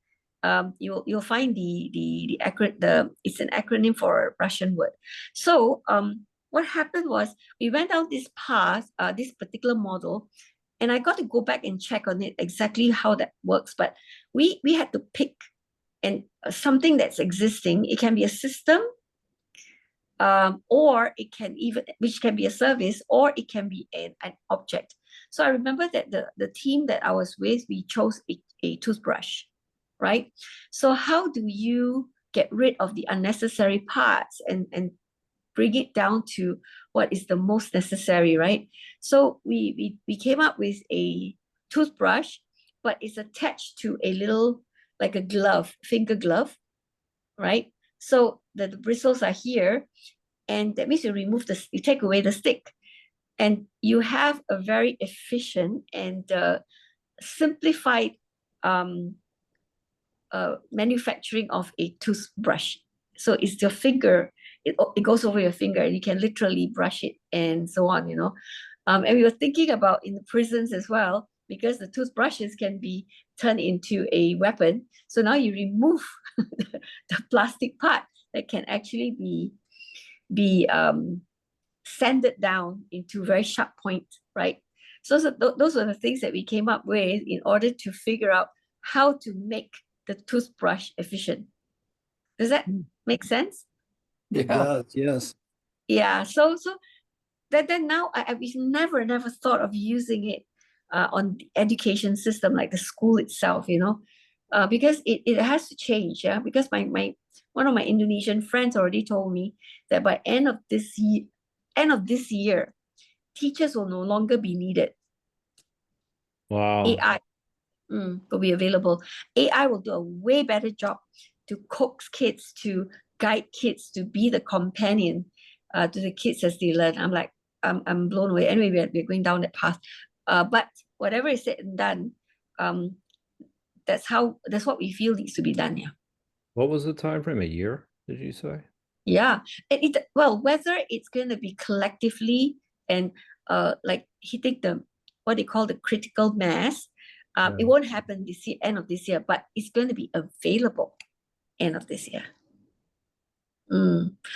you'll find the it's an acronym for a Russian word. So what happened was we went down this path, this particular model, and I got to go back and check on it exactly how that works. But we had to pick something that's existing. It can be a system, or it can which can be a service, or it can be an object. So I remember that the team that I was with, we chose a toothbrush, right? So how do you get rid of the unnecessary parts and bring it down to what is the most necessary, right? So we came up with a toothbrush, but it's attached to a little, like a glove, finger glove, right? So the bristles are here, and that means you take away the stick, and you have a very efficient and simplified manufacturing of a toothbrush. So it's your finger, it goes over your finger, and you can literally brush it and so on, you know. And we were thinking about in the prisons as well, because the toothbrushes can be turned into a weapon. So now you remove the plastic part that can actually be sanded down into very sharp points, right? So those are the things that we came up with in order to figure out how to make the toothbrush efficient. Does that make sense? It does, yes. Yeah. So then now we've never thought of using it on the education system, like the school itself, you know, because it has to change. Yeah, because one of my Indonesian friends already told me that by end of this year, teachers will no longer be needed. Wow. AI will be available. AI will do a way better job to coax kids, to guide kids, to be the companion to the kids as they learn. I'm blown away. Anyway, we're going down that path. But whatever is said and done, that's what we feel needs to be done. Yeah. What was the time frame? A year, did you say? Yeah. Well, whether it's going to be collectively and like hitting what they call the critical mass, it won't happen this year, end of this year, but it's going to be available end of this year.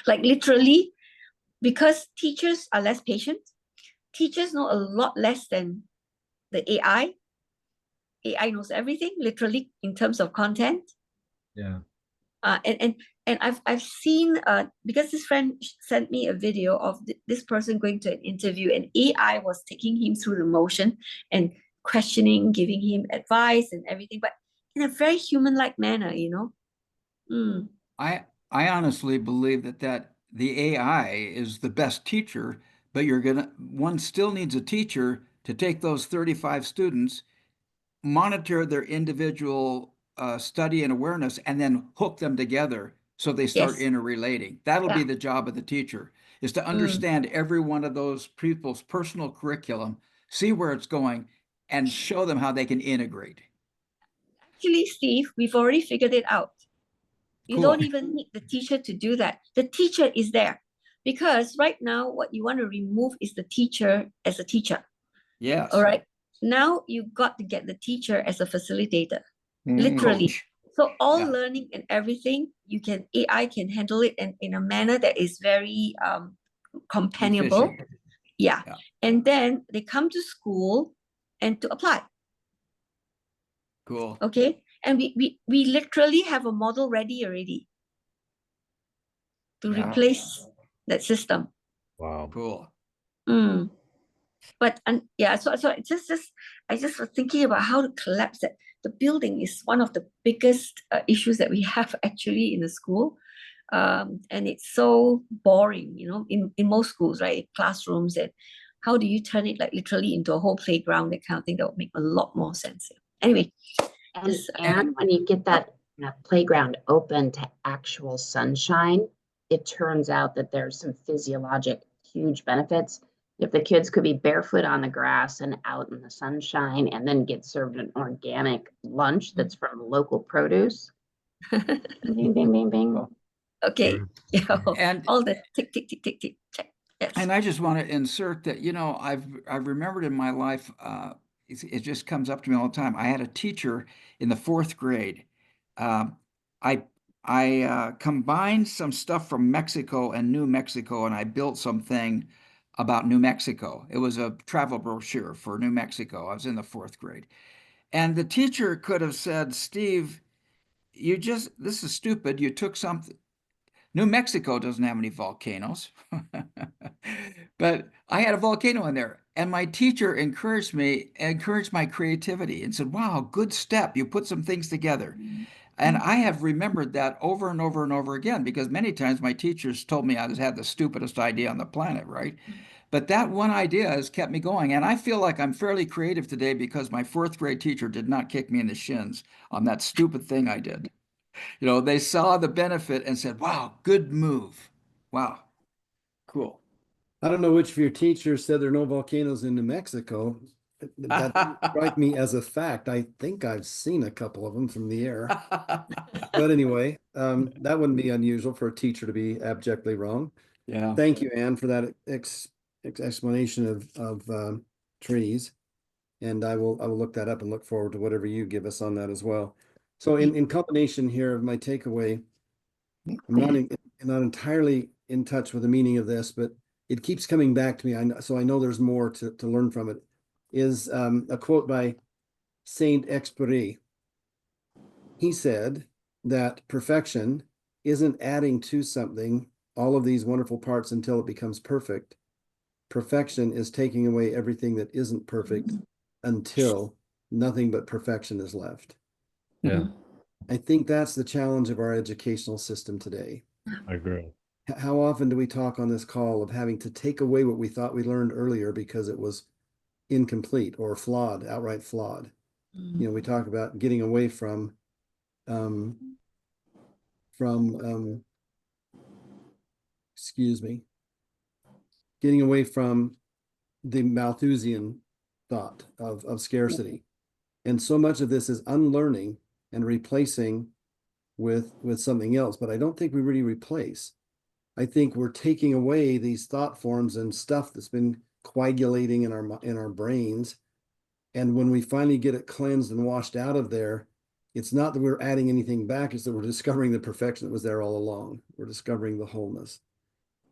Like literally, because teachers are less patient, teachers know a lot less than the AI. AI knows everything, literally, in terms of content. Yeah. And I've seen because this friend sent me a video of this person going to an interview, and AI was taking him through the motion and questioning, giving him advice and everything, but in a very human-like manner, you know. I honestly believe that the AI is the best teacher, but one still needs a teacher to take those 35 students, monitor their individual study and awareness, and then hook them together so they start interrelating. That'll be the job of the teacher, is to understand every one of those people's personal curriculum, see where it's going, and show them how they can integrate. Actually, Steve, we've already figured it out. You don't even need the teacher to do that. The teacher is there. Because right now, what you want to remove is the teacher as a teacher. Yes. All right. Now you got to get the teacher as a facilitator. Literally. Coach. So all learning and everything, AI can handle it in a manner that is very companionable. Yeah. And then they come to school and to apply. Cool. Okay. And we literally have a model ready already to replace that system. Wow. Cool. But so it's I just was thinking about how to collapse it. The building is one of the biggest issues that we have actually in the school. And it's so boring, you know, in most schools, right? Classrooms, and how do you turn it like literally into a whole playground, that kind of thing? That would make a lot more sense. Anyway. And when you get that playground open to actual sunshine, it turns out that there's some physiologic huge benefits. If the kids could be barefoot on the grass and out in the sunshine and then get served an organic lunch that's from local produce. Bing, bing, bing, bing. Okay. Yeah. And All the tick, tick, tick, tick, tick, check. Yes. And I just want to insert that, I've remembered in my life, it just comes up to me all the time. I had a teacher in the 4th grade. Um, I combined some stuff from Mexico and New Mexico, and I built something about New Mexico. It was a travel brochure for New Mexico. I was in the 4th grade. And the teacher could have said, Steve, this is stupid. You took something. New Mexico doesn't have any volcanoes, but I had a volcano in there. And my teacher encouraged my creativity and said, wow, good step. You put some things together. And I have remembered that over and over and over again, because many times my teachers told me I had the stupidest idea on the planet, right? But that one idea has kept me going. And I feel like I'm fairly creative today because my 4th grade teacher did not kick me in the shins on that stupid thing I did. They saw the benefit and said, wow, good move. Wow, cool. I don't know which of your teachers said there are no volcanoes in New Mexico. That didn't strike me as a fact. I think I've seen a couple of them from the air. But anyway, that wouldn't be unusual for a teacher to be abjectly wrong. Yeah. Thank you, Anne, for that explanation of TRIZ. And I will look that up and look forward to whatever you give us on that as well. So in combination here of my takeaway, I'm not entirely in touch with the meaning of this, but it keeps coming back to me. So I know there's more to learn from it. Is a quote by Saint Exupéry. He said that perfection isn't adding to something all of these wonderful parts until it becomes perfect. Perfection is taking away everything that isn't perfect until nothing but perfection is left. Yeah, I think that's the challenge of our educational system today. I agree. How often do we talk on this call of having to take away what we thought we learned earlier because it was incomplete or flawed, outright flawed? We talk about getting away from getting away from the Malthusian thought of scarcity. And so much of this is unlearning and replacing with something else. But I don't think we really replace. I think we're taking away these thought forms and stuff that's been coagulating in our brains. And when we finally get it cleansed and washed out of there, it's not that we're adding anything back, it's that we're discovering the perfection that was there all along. We're discovering the wholeness.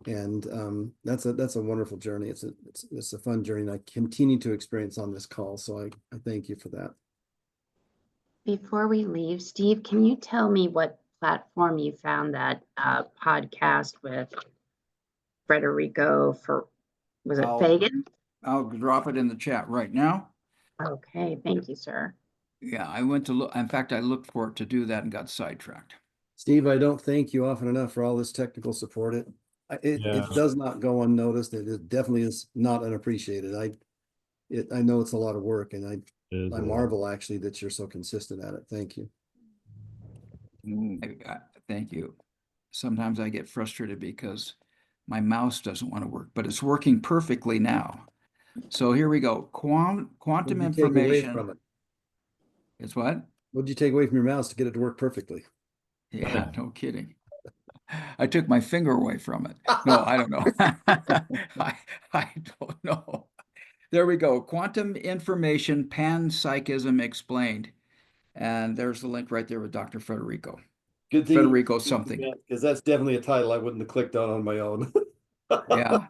And that's a wonderful journey. It's a fun journey, and I continue to experience on this call. So I thank you for that. Before we leave, Steve, can you tell me what platform you found that podcast with Federico was it Fagan? I'll drop it in the chat right now. Okay, thank you, sir. Yeah, I went to look. In fact, I looked for it to do that and got sidetracked. Steve, I don't thank you often enough for all this technical support. It does not go unnoticed. It definitely is not unappreciated. I know it's a lot of work, and I marvel actually that you're so consistent at it. Thank you. Thank you. Sometimes I get frustrated because my mouse doesn't want to work, but it's working perfectly now. So here we go. Quantum information. From it? It's what? What did you take away from your mouse to get it to work perfectly? Yeah, no kidding. I took my finger away from it. No, I don't know. I don't know. There we go. Quantum information, panpsychism explained. And there's the link right there with Dr. Federico. Good thing. Federico something. Because that's definitely a title I wouldn't have clicked on my own. Yeah.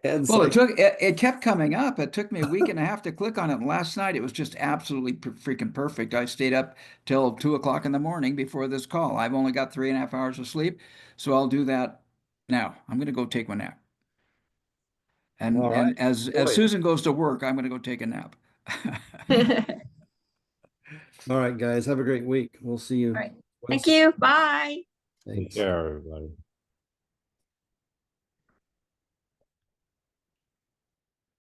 Well, it kept coming up. It took me a week and a half to click on it. And last night, it was just absolutely freaking perfect. I stayed up till 2 o'clock in the morning before this call. I've only got 3.5 hours of sleep. So I'll do that now. I'm going to go take my nap. And as Susan goes to work, I'm going to go take a nap. All right, guys, have a great week. We'll see you. All right. Thank you. Bye. Thanks. Take care, everybody.